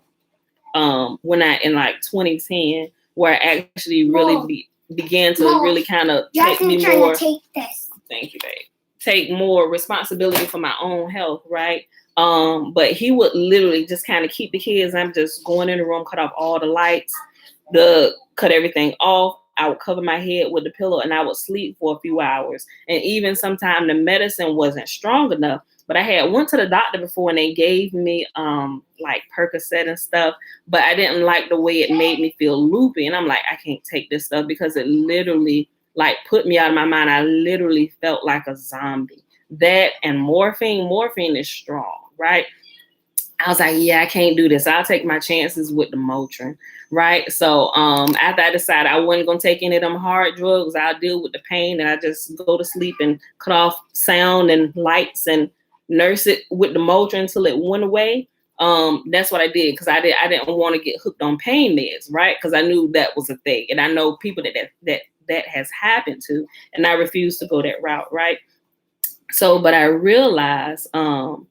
when in like 2010, where I actually really began to really kind of take me more. Take this. Thank you, babe. Take more responsibility for my own health, right? But he would literally just kind of keep the kids. I'm just going in the room, cut off all the lights, cut everything off. I would cover my head with the pillow and I would sleep for a few hours. And even sometimes the medicine wasn't strong enough. But I had went to the doctor before and they gave me like Percocet and stuff. But I didn't like the way it made me feel loopy. And I'm like, I can't take this stuff because it literally like put me out of my mind. I literally felt like a zombie. That and morphine is strong, right? I was like, yeah, I can't do this. I'll take my chances with the Motrin, right? So after I decided I wasn't going to take any of them hard drugs, I'll deal with the pain and I just go to sleep and cut off sound and lights and nurse it with the Motrin until it went away. That's what I did because I didn't want to get hooked on pain meds, right? Because I knew that was a thing. And I know people that has happened to, and I refused to go that route, right? So, but I realized doing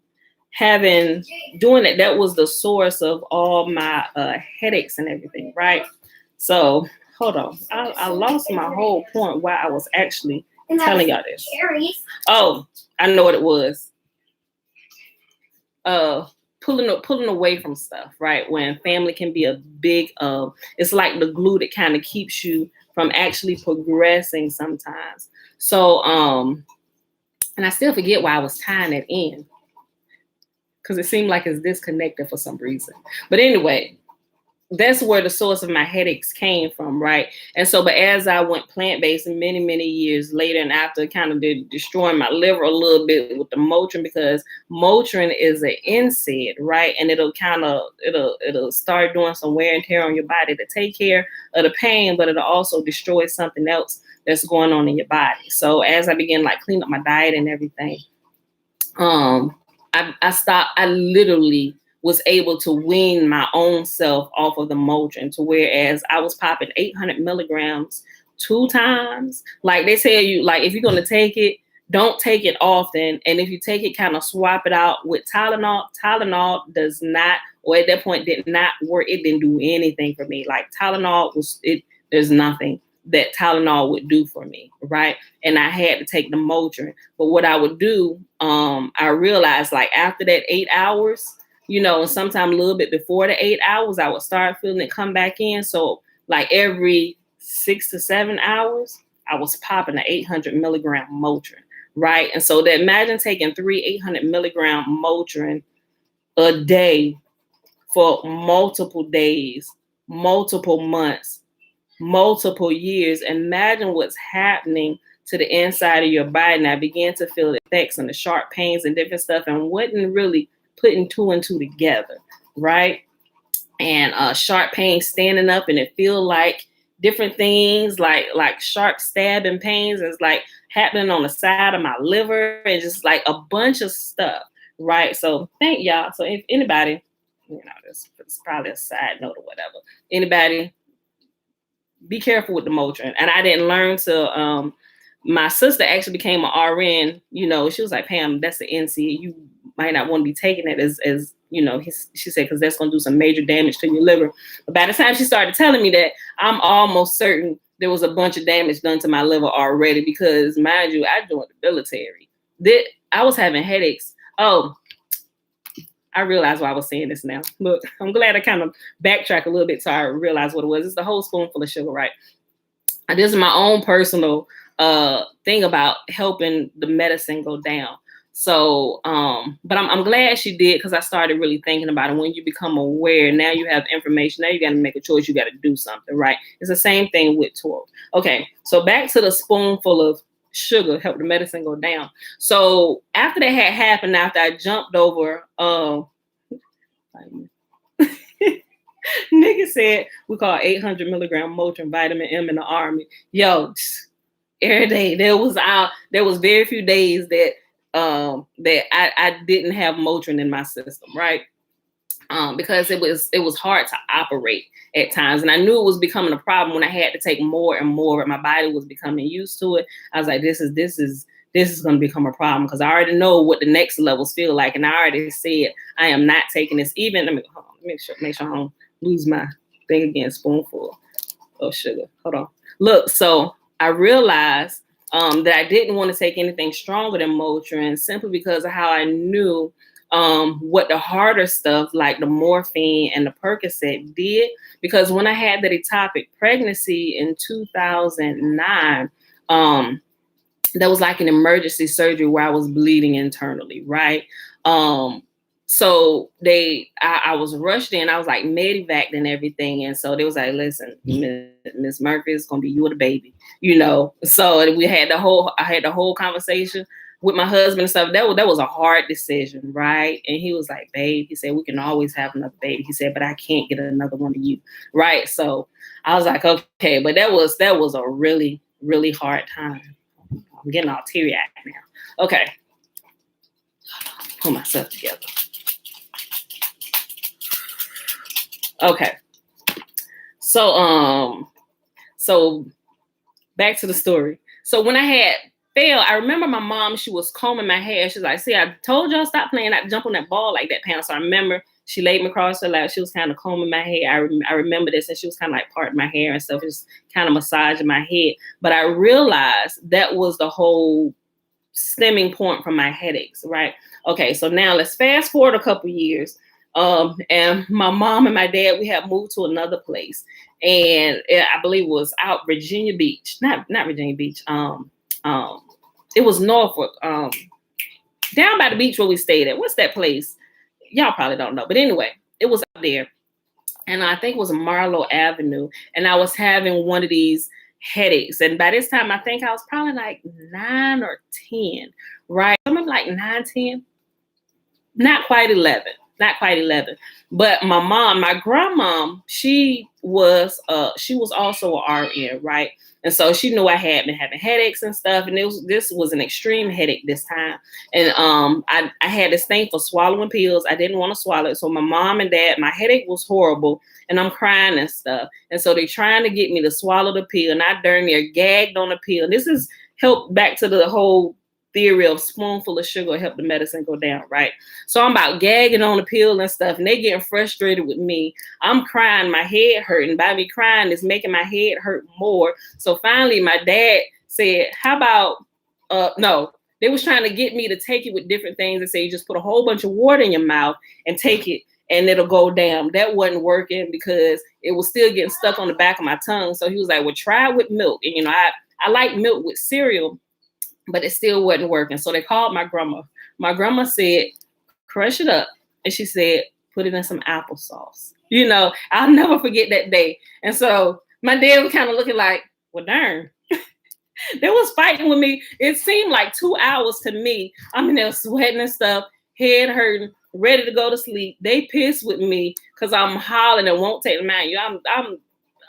it, that was the source of all my headaches and everything, right? So, hold on. I lost my whole point why I was actually telling y'all this. Oh, I know what it was. Pulling away from stuff, right? When family can be a big, it's like the glue that kind of keeps you from actually progressing sometimes. So, and I still forget why I was tying it in because it seemed like it's disconnected for some reason. But anyway, that's where the source of my headaches came from, right? And so, but as I went plant-based many, many years later, and after kind of destroying my liver a little bit with the Motrin, because Motrin is an NSAID, right? And it'll start doing some wear and tear on your body to take care of the pain, but it'll also destroy something else that's going on in your body. So as I began like clean up my diet and everything, I stopped. I literally was able to wean my own self off of the Motrin to whereas I was popping 800 milligrams 2 times. Like they tell you, like if you're going to take it, don't take it often. And if you take it, kind of swap it out with Tylenol. Tylenol does not, or at that point did not work. It didn't do anything for me. Like Tylenol there's nothing that Tylenol would do for me, right? And I had to take the Motrin. But what I would do, I realized like after that 8 hours, and sometime a little bit before the 8 hours, I would start feeling it come back in. So like every 6 to 7 hours, I was popping an 800 milligram Motrin, right? And so that imagine taking 3 800 milligram Motrin a day for multiple days, multiple months, multiple years. Imagine what's happening to the inside of your body. And I began to feel the effects and the sharp pains and different stuff and wasn't really putting 2 and 2 together, right? And sharp pain standing up and it feel like different things like sharp stabbing pains is like happening on the side of my liver and just like a bunch of stuff, right? So thank y'all. So if anybody, this is probably a side note or whatever, anybody be careful with the Motrin. And I didn't learn to my sister actually became an RN, she was like, Pam, that's the NC. You might not want to be taking it as she said, because that's going to do some major damage to your liver. But by the time she started telling me that, I'm almost certain there was a bunch of damage done to my liver already because, mind you, I joined the military. I was having headaches Oh, I realize why I was saying this now. Look, I'm glad I kind of backtrack a little bit so I realize what it was. It's the whole spoonful of sugar, right? And this is my own personal thing about helping the medicine go down. So, but I'm glad she did, because I started really thinking about it. When you become aware, now you have information. Now you got to make a choice. You got to do something, right? It's the same thing with Torah. Okay, so back to the spoonful of sugar, help the medicine go down. So after that had happened, after I jumped over, nigga said we call 800 milligram Motrin vitamin M in the army. Yo, every day there was very few days that I didn't have Motrin in my system, right? Because it was hard to operate at times, and I knew it was becoming a problem when I had to take more and more, but my body was becoming used to it. I was like, this is going to become a problem, because I already know what the next levels feel like, and I already said I am not taking this. Even let me make sure I don't lose my thing again. Spoonful of sugar. Hold on. Look, so I realized that I didn't want to take anything stronger than Motrin, simply because of how I knew what the harder stuff like the morphine and the Percocet did. Because when I had that ectopic pregnancy in 2009, that was like an emergency surgery where I was bleeding internally, right? So I was rushed in. I was like medevaced and everything, and so they was like, "Listen, Miss Murphy, it's gonna be you or the baby," you know. So I had the whole conversation with my husband and stuff. That was a hard decision, right? And he was like, "Babe," he said, "we can always have another baby." He said, "But I can't get another one of you," right? So I was like, "Okay," but that was a really, really hard time. I'm getting all teary-eyed now. Okay, pull myself together. Okay, so back to the story. So when I had failed, I remember my mom, she was combing my hair. She's like, "See, I told y'all stop playing, not jump on that ball like that, Pam." So I remember she laid me across her lap. She was kind of combing my hair. I remember this, and she was kind of like parting my hair and stuff, just kind of massaging my head. But I realized that was the whole stemming point from my headaches, right? Okay, so now let's fast forward a couple years. And my mom and my dad, we have moved to another place, and I believe it was out Virginia Beach, not Virginia Beach. It was Norfolk, down by the beach where we stayed at. What's that place? Y'all probably don't know, but anyway, it was out there, and I think it was Marlowe Avenue, and I was having one of these headaches, and by this time, I think I was probably like 9 or 10, right? Something like 9, 10, not quite 11. But my grandma, she was also an RN, right? And so she knew I had been having headaches and stuff, and this was an extreme headache this time. And I had this thing for swallowing pills. I didn't want to swallow it. So my mom and dad, my headache was horrible, and I'm crying and stuff. And so they're trying to get me to swallow the pill, and I darn near gagged on the pill. And this is helped back to the whole theory of spoonful of sugar help the medicine go down, right? So I'm about gagging on the pill and stuff, and they getting frustrated with me. I'm crying, my head hurting. By me crying, it's making my head hurt more. So finally, my dad said, "How about no?" They was trying to get me to take it with different things and say, "You just put a whole bunch of water in your mouth and take it, and it'll go down." That wasn't working because it was still getting stuck on the back of my tongue. So he was like, "Well, try it with milk." And I like milk with cereal, but it still wasn't working. So they called my grandma. My grandma said, "Crush it up." And she said, "Put it in some applesauce." I'll never forget that day. And so my dad was kind of looking like, well, darn. They was fighting with me. It seemed like 2 hours to me. I'm in there sweating and stuff, head hurting, ready to go to sleep. They pissed with me because I'm hollering and won't take them out.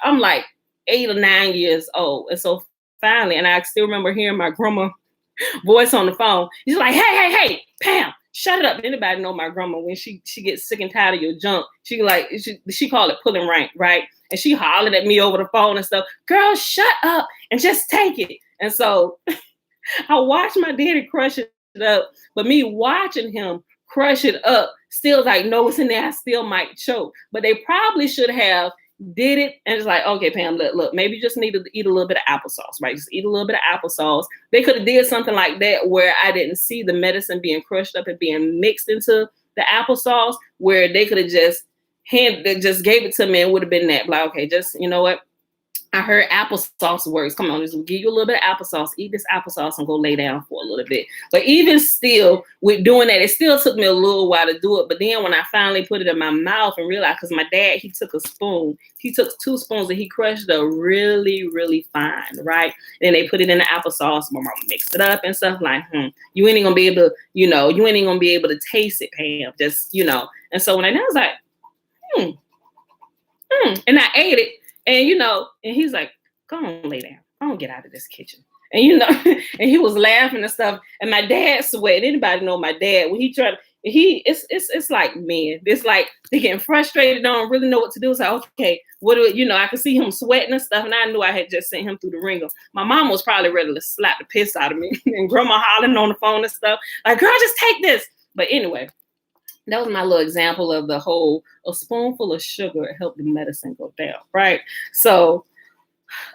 I'm like 8 or 9 years old. And so finally, and I still remember hearing my grandma voice on the phone. He's like, hey, Pam, shut it up. Anybody know my grandma, when she gets sick and tired of your junk, she call it pulling rank, right? And she hollered at me over the phone and stuff. "Girl, shut up and just take it." And so I watched my daddy crush it up, but me watching him crush it up, still like, no, it's in there. I still might choke. But they probably should have did it, and it's like, okay, Pam, look, maybe you just need to eat a little bit of applesauce, right? Just eat a little bit of applesauce. They could have did something like that where I didn't see the medicine being crushed up and being mixed into the applesauce, where they could have just just gave it to me and would have been that. Like, okay, just, you know what? I heard applesauce works. Come on, just give you a little bit of applesauce. Eat this applesauce and go lay down for a little bit. But even still, with doing that, it still took me a little while to do it. But then when I finally put it in my mouth and realized, because my dad, he took a spoon. He took 2 spoons and he crushed it really, really fine, right? Then they put it in the applesauce. My mom mixed it up and stuff like, you ain't even gonna be able to, you ain't even gonna be able to taste it, Pam. Just, And so when I was like, and I ate it. And, and he's like, go on, lay down. I don't get out of this kitchen. And, and he was laughing and stuff. And my dad sweat. Anybody know my dad? When he tried, it's like, man, it's like they getting frustrated, don't really know what to do. It's like, okay, what do it, I could see him sweating and stuff. And I knew I had just sent him through the ringer. My mom was probably ready to slap the piss out of me. And grandma hollering on the phone and stuff. Like, girl, just take this. But anyway, that was my little example of the whole, a spoonful of sugar helped the medicine go down, right? So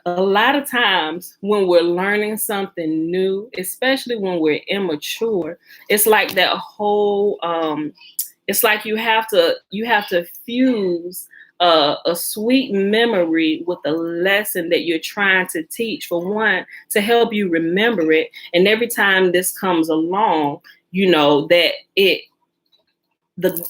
a lot of times when we're learning something new, especially when we're immature, it's like that whole, it's like you have to fuse a sweet memory with the lesson that you're trying to teach, for one, to help you remember it. And every time this comes along, that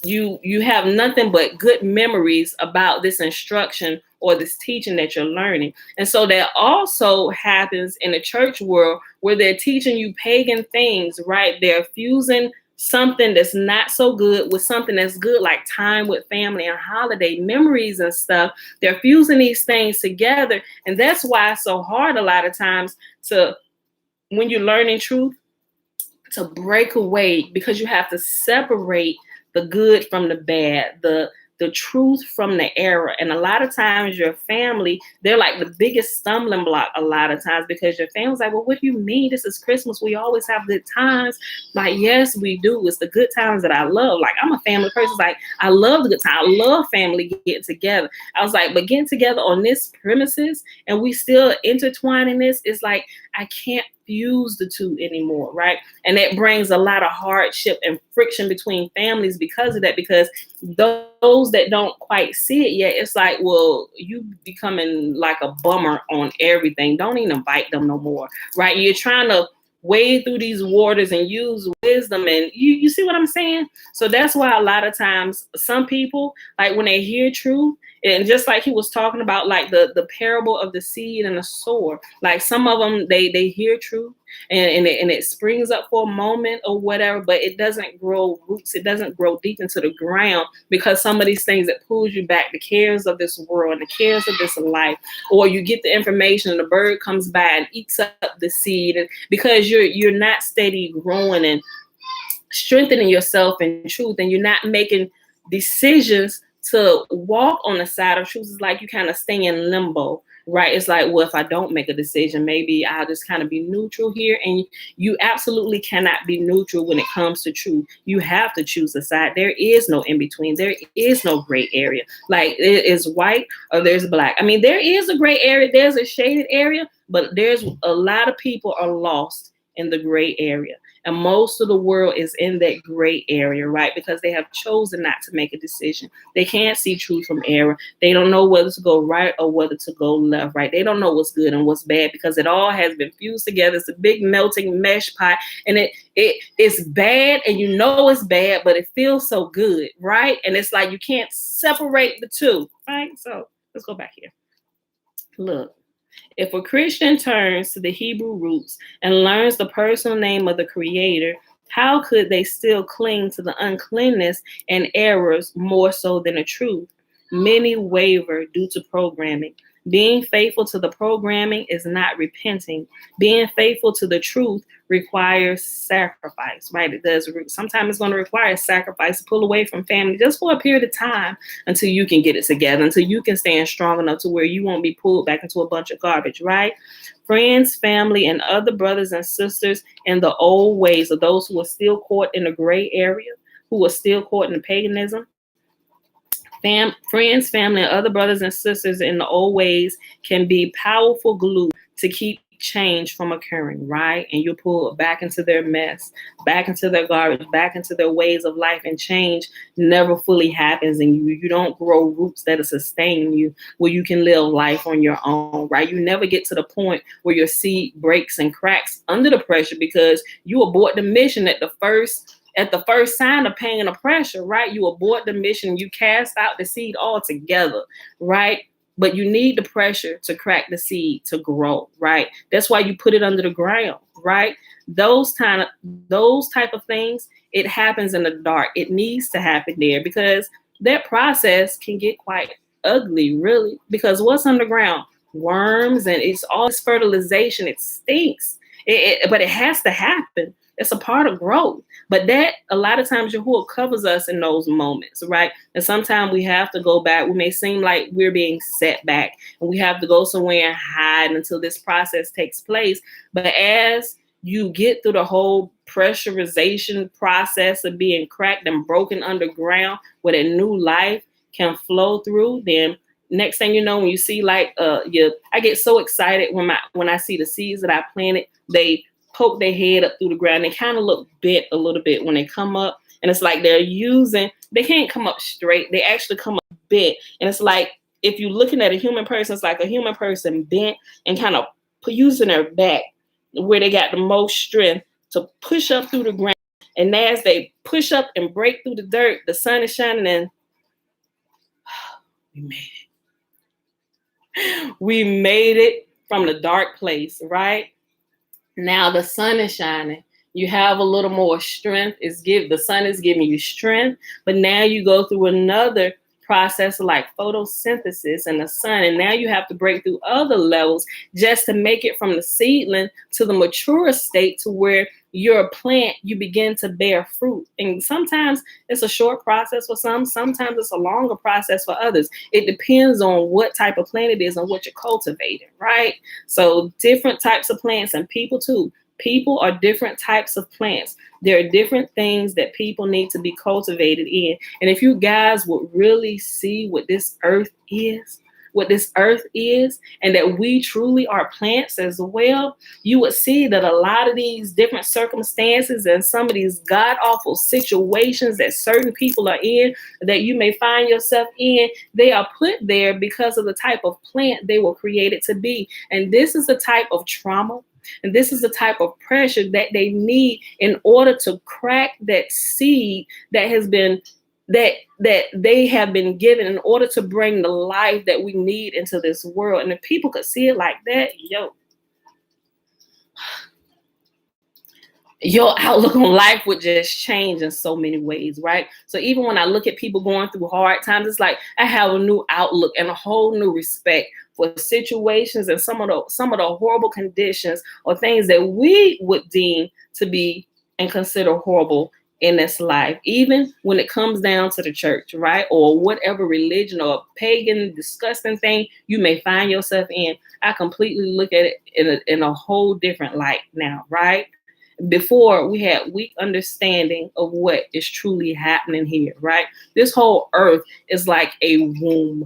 you have nothing but good memories about this instruction or this teaching that you're learning. And so that also happens in the church world, where they're teaching you pagan things, right? They're fusing something that's not so good with something that's good, like time with family and holiday memories and stuff. They're fusing these things together. And that's why it's so hard a lot of times when you're learning truth, to break away, because you have to separate the good from the bad, the truth from the error. And a lot of times your family, they're like the biggest stumbling block a lot of times, because your family's like, well, what do you mean? This is Christmas. We always have good times. Like, yes, we do. It's the good times that I love. Like, I'm a family person. Like, I love the good time. I love family getting together. I was like, but getting together on this premises and we still intertwining this, is like, I can't fuse the two anymore, right? And that brings a lot of hardship and friction between families because of that, because those that don't quite see it yet, it's like, well, you becoming like a bummer on everything. Don't even invite them no more, right? You're trying to wade through these waters and use wisdom, and you see what I'm saying? So that's why a lot of times some people, like when they hear truth, and just like he was talking about, like the parable of the seed and the sower, like some of them, they hear truth and it springs up for a moment or whatever, but it doesn't grow roots. It doesn't grow deep into the ground, because some of these things that pulls you back, the cares of this world and the cares of this life, or you get the information and the bird comes by and eats up the seed, and because you're not steady growing and strengthening yourself in truth, and you're not making decisions to walk on the side of truth. It's like you kind of stay in limbo, right? It's like, well, if I don't make a decision, maybe I'll just kind of be neutral here. And you absolutely cannot be neutral when it comes to truth. You have to choose a side. There is no in between. There is no gray area. Like, it is white or there's black. I mean, there is a gray area. There's a shaded area, but there's a lot of people are lost in the gray area. And most of the world is in that gray area, right? Because they have chosen not to make a decision. They can't see truth from error. They don't know whether to go right or whether to go left, right? They don't know what's good and what's bad, because it all has been fused together. It's a big melting mesh pot, and it's bad, and you know it's bad, but it feels so good, right? And it's like you can't separate the two, right? So let's go back here. Look. If a Christian turns to the Hebrew roots and learns the personal name of the Creator, how could they still cling to the uncleanness and errors more so than the truth? Many waver due to programming. Being faithful to the programming is not repenting. Being faithful to the truth requires sacrifice, right? It does. Sometimes it's going to require sacrifice to pull away from family just for a period of time, until you can get it together, until you can stand strong enough to where you won't be pulled back into a bunch of garbage, right? Friends, family, and other brothers and sisters in the old ways, of those who are still caught in the gray area, who are still caught in paganism, Friends, family, and other brothers and sisters in the old ways can be powerful glue to keep change from occurring, right? And you pull back into their mess, back into their garbage, back into their ways of life, and change never fully happens in you. You don't grow roots that are sustaining you where you can live life on your own, right? You never get to the point where your seed breaks and cracks under the pressure because you abort the mission at the first sign of pain or pressure, right? You abort the mission, you cast out the seed altogether, right? But you need the pressure to crack the seed to grow, right? That's why you put it under the ground, right? Those type of things, it happens in the dark. It needs to happen there because that process can get quite ugly, really. Because what's underground? Worms, and it's all this fertilization. It stinks. But it has to happen. It's a part of growth. But that a lot of times Yahuwah covers us in those moments, right? And sometimes we have to go back. We may seem like we're being set back and we have to go somewhere and hide until this process takes place. But as you get through the whole pressurization process of being cracked and broken underground where that new life can flow through, then next thing you know, when you see I get so excited when I see the seeds that I planted, they poke their head up through the ground. They kind of look bent a little bit when they come up. And it's like they can't come up straight. They actually come up bent. And it's like, if you're looking at a human person, it's like a human person bent and kind of using their back where they got the most strength to push up through the ground. And as they push up and break through the dirt, the sun is shining and we made it. We made it from the dark place, right? Now the sun is shining. You have a little more strength. The sun is giving you strength, but now you go through another process like photosynthesis in the sun, and now you have to break through other levels just to make it from the seedling to the mature state to where you're a plant, you begin to bear fruit. And sometimes it's a short process for some, sometimes it's a longer process for others. It depends on what type of plant it is and what you're cultivating, right? So different types of plants and people too. People are different types of plants. There are different things that people need to be cultivated in. And if you guys would really see what this earth is, and that we truly are plants as well, you would see that a lot of these different circumstances and some of these god-awful situations that certain people are in, that you may find yourself in, they are put there because of the type of plant they were created to be. And this is the type of trauma, and this is the type of pressure that they need in order to crack that seed that has been that they have been given in order to bring the life that we need into this world. And if people could see it like that, your outlook on life would just change in so many ways, right? So even when I look at people going through hard times, it's like I have a new outlook and a whole new respect for situations and some of the horrible conditions or things that we would deem to be and consider horrible in this life, even when it comes down to the church, right? Or whatever religion or pagan, disgusting thing you may find yourself in. I completely look at it in a whole different light now, right? Before, we had weak understanding of what is truly happening here, right? This whole earth is like a womb,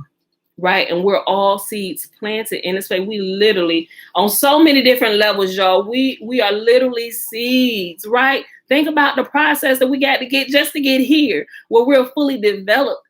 right? And we're all seeds planted in this way. We literally, on so many different levels, y'all, we are literally seeds, right? Think about the process that we got to get just to get here, where we're fully developed.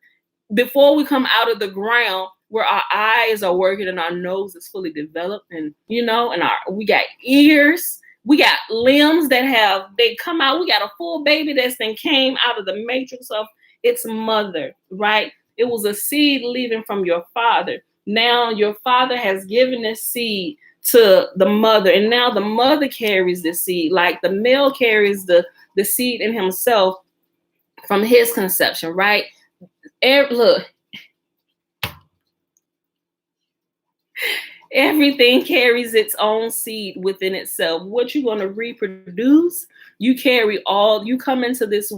Before we come out of the ground, where our eyes are working and our nose is fully developed, and and we got ears, we got limbs they come out. We got a full baby that's then came out of the matrix of its mother, right? It was a seed leaving from your father. Now your father has given this seed to the mother, and now the mother carries the seed, like the male carries the seed in himself from his conception, right? Look, everything carries its own seed within itself. What you're going to reproduce, you come into this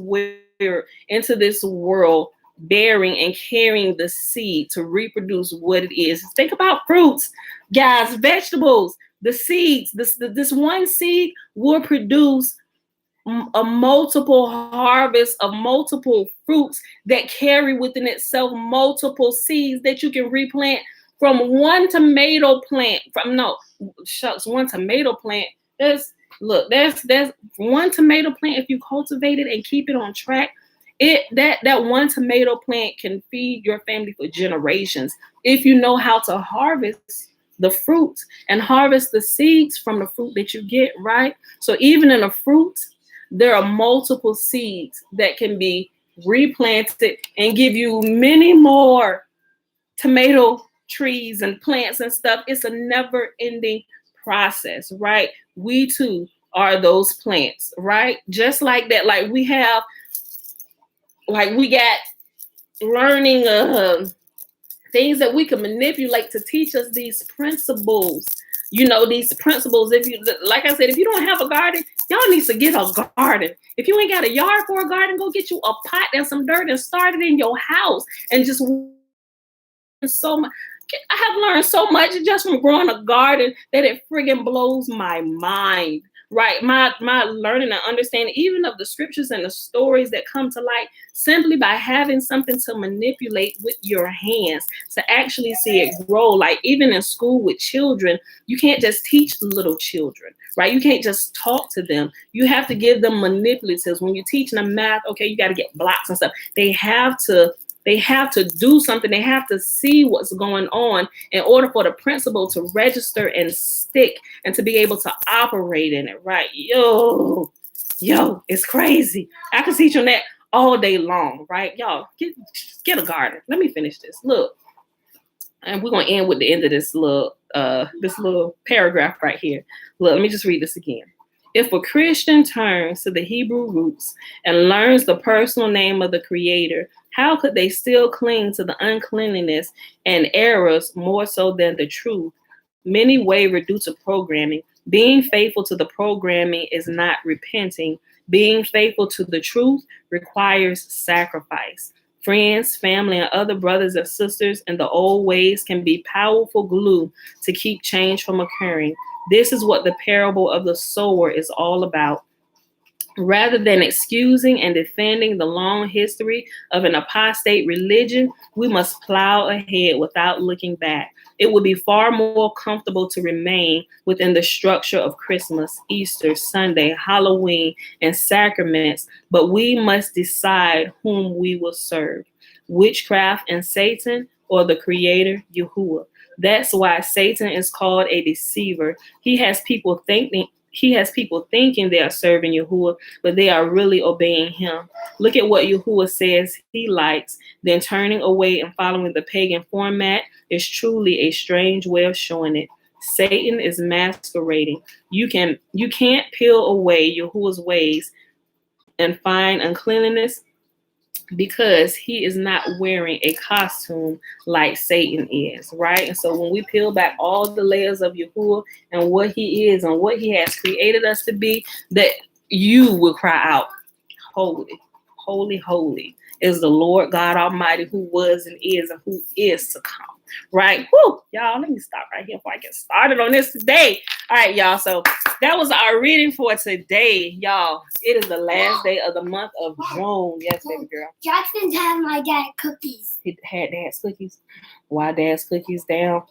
world bearing and carrying the seed to reproduce what it is. Think about fruits, guys, vegetables, the seeds. This one seed will produce a multiple harvest of multiple fruits that carry within itself multiple seeds that you can replant from one tomato plant. One tomato plant. There's one tomato plant. If you cultivate it and keep it on track, that one tomato plant can feed your family for generations if you know how to harvest the fruit and harvest the seeds from the fruit that you get, right? So even in a fruit, there are multiple seeds that can be replanted and give you many more tomato trees and plants and stuff. It's a never-ending process, right? We too are those plants, right? Just like that, we got learning things that we can manipulate to teach us these principles. These principles, if you, like I said, if you don't have a garden, y'all need to get a garden. If you ain't got a yard for a garden, go get you a pot and some dirt and start it in your house and just so much. I have learned so much just from growing a garden that it friggin' blows my mind, right? My learning and understanding even of the scriptures and the stories that come to light simply by having something to manipulate with your hands to actually see it grow. Like even in school with children, you can't just teach little children, right? You can't just talk to them. You have to give them manipulatives. When you're teaching them math, okay, you got to get blocks and stuff. They have to do something. They have to see what's going on in order for the principle to register and stick and to be able to operate in it, right? Yo, it's crazy. I can teach on that all day long, right? Y'all, get a garden. Let me finish this. Look, and we're going to end with the end of this little paragraph right here. Look, let me just read this again. If a Christian turns to the Hebrew roots and learns the personal name of the Creator, how could they still cling to the uncleanliness and errors more so than the truth? Many waver due to programming. Being faithful to the programming is not repenting. Being faithful to the truth requires sacrifice. Friends, family, and other brothers and sisters in the old ways can be powerful glue to keep change from occurring. This is what the parable of the sower is all about. Rather than excusing and defending the long history of an apostate religion, we must plow ahead without looking back. It would be far more comfortable to remain within the structure of Christmas, Easter, Sunday, Halloween, and sacraments, but we must decide whom we will serve, witchcraft and Satan or the Creator, Yahuwah. That's why Satan is called a deceiver. He has people thinking they are serving Yahuwah, but they are really obeying him. Look at what Yahuwah says he likes. Then turning away and following the pagan format is truly a strange way of showing it. Satan is masquerading. You can't peel away Yahuwah's ways and find uncleanliness because he is not wearing a costume like Satan is, right? And so when we peel back all the layers of Yahuwah and what he is and what he has created us to be, that you will cry out, holy, holy, holy is the Lord God Almighty, who was and who is to come. Right? Woo! Y'all, let me stop right here before I get started on this today. All right, y'all. So that was our reading for today, y'all. It is the last day of the month of June. Yes, baby girl. Jackson's having my dad cookies. He had dad's cookies. Why dad's cookies down?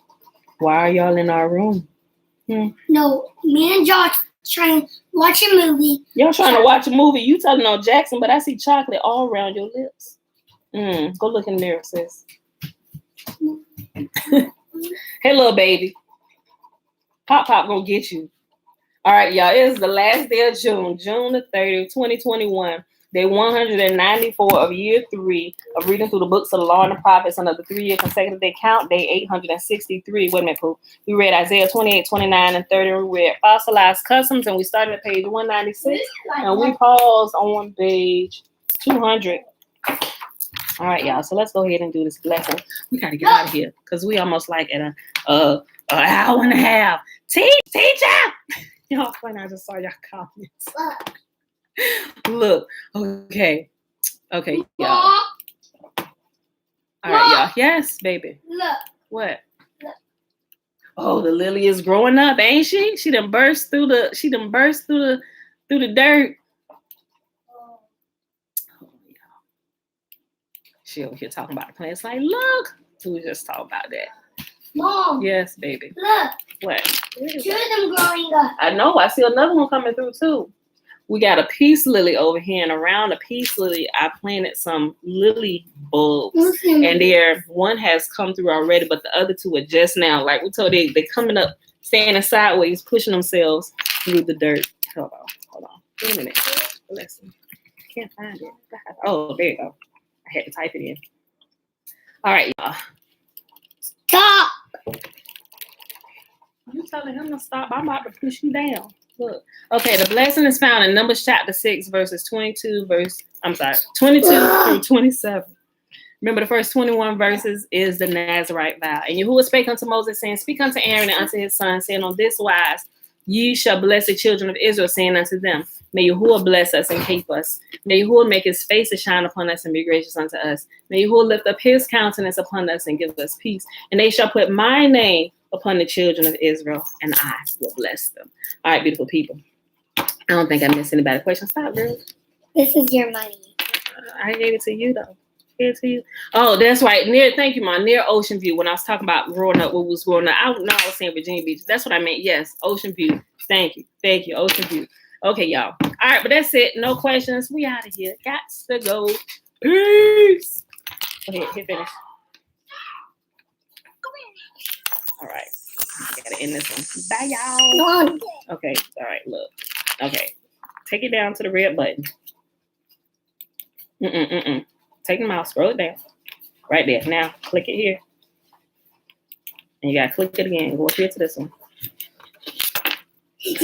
Why are y'all in our room? No, me and Josh trying to watch a movie. Y'all trying to watch a movie. You telling on Jackson, but I see chocolate all around your lips. Go look in the mirror, sis. Hey, little baby. Pop gonna get you. All right, y'all. It is the last day of June the 30th, 2021. Day 194 of year 3 of reading through the books of the law and the prophets under the 3-year consecutive day count. Day 863. Wait a minute, Pooh. We read Isaiah 28, 29, and 30. We read Fossilized Customs, and we started at page 196. And we paused on page 200. All right, y'all. So let's go ahead and do this lesson. We gotta get out of here because we almost like at an hour and a half. Teacher! Y'all funny. I just saw y'all comments. Look. Okay, y'all. All right, y'all. Yes, baby. Look. What? Look. Oh, the lily is growing up, ain't she? She done burst through the dirt. She over here talking about the plants. Like, look, we was just talking about that. Mom. Yes, baby. Look. What? Two of them growing up. I know. I see another one coming through too. We got a peace lily over here, and around the peace lily, I planted some lily bulbs, and there one has come through already, but the other two are just now. Like we told you, they're coming up, standing sideways, pushing themselves through the dirt. Hold on. Wait a minute. Listen, can't find it. Oh, there you go. I had to type it in. All right, y'all. Stop. You telling him to stop? I'm about to push you down. Look. Okay, the blessing is found in Numbers chapter 6, verses 22 through 27. Remember, the first 21 verses is the Nazarite vow. And Yahuwah spake unto Moses, saying, Speak unto Aaron and unto his son, saying, On this wise ye shall bless the children of Israel, saying unto them, May Yahuwah bless us and keep us. May Yahuwah make his face to shine upon us and be gracious unto us. May Yahuwah lift up his countenance upon us and give us peace. And they shall put my name upon the children of Israel, and I will bless them. All right, beautiful people. I don't think I missed anybody. Question? Stop, girl. This is your money. I gave it to you, though. Gave it to you. Oh, that's right. Thank you, Mom. Near Ocean View. When I was talking about growing up, what was growing up, I was saying Virginia Beach. That's what I meant. Yes, Ocean View. Thank you, Ocean View. Okay, y'all. All right, but that's it. No questions. We out of here. Got to go. Peace. Okay, hit finish. All right. I gotta end this one. Bye, y'all. Okay. All right. Look. Okay. Take it down to the red button. Take the mouse. Scroll it down. Right there. Now, click it here. And you gotta click it again. Go up here to this one.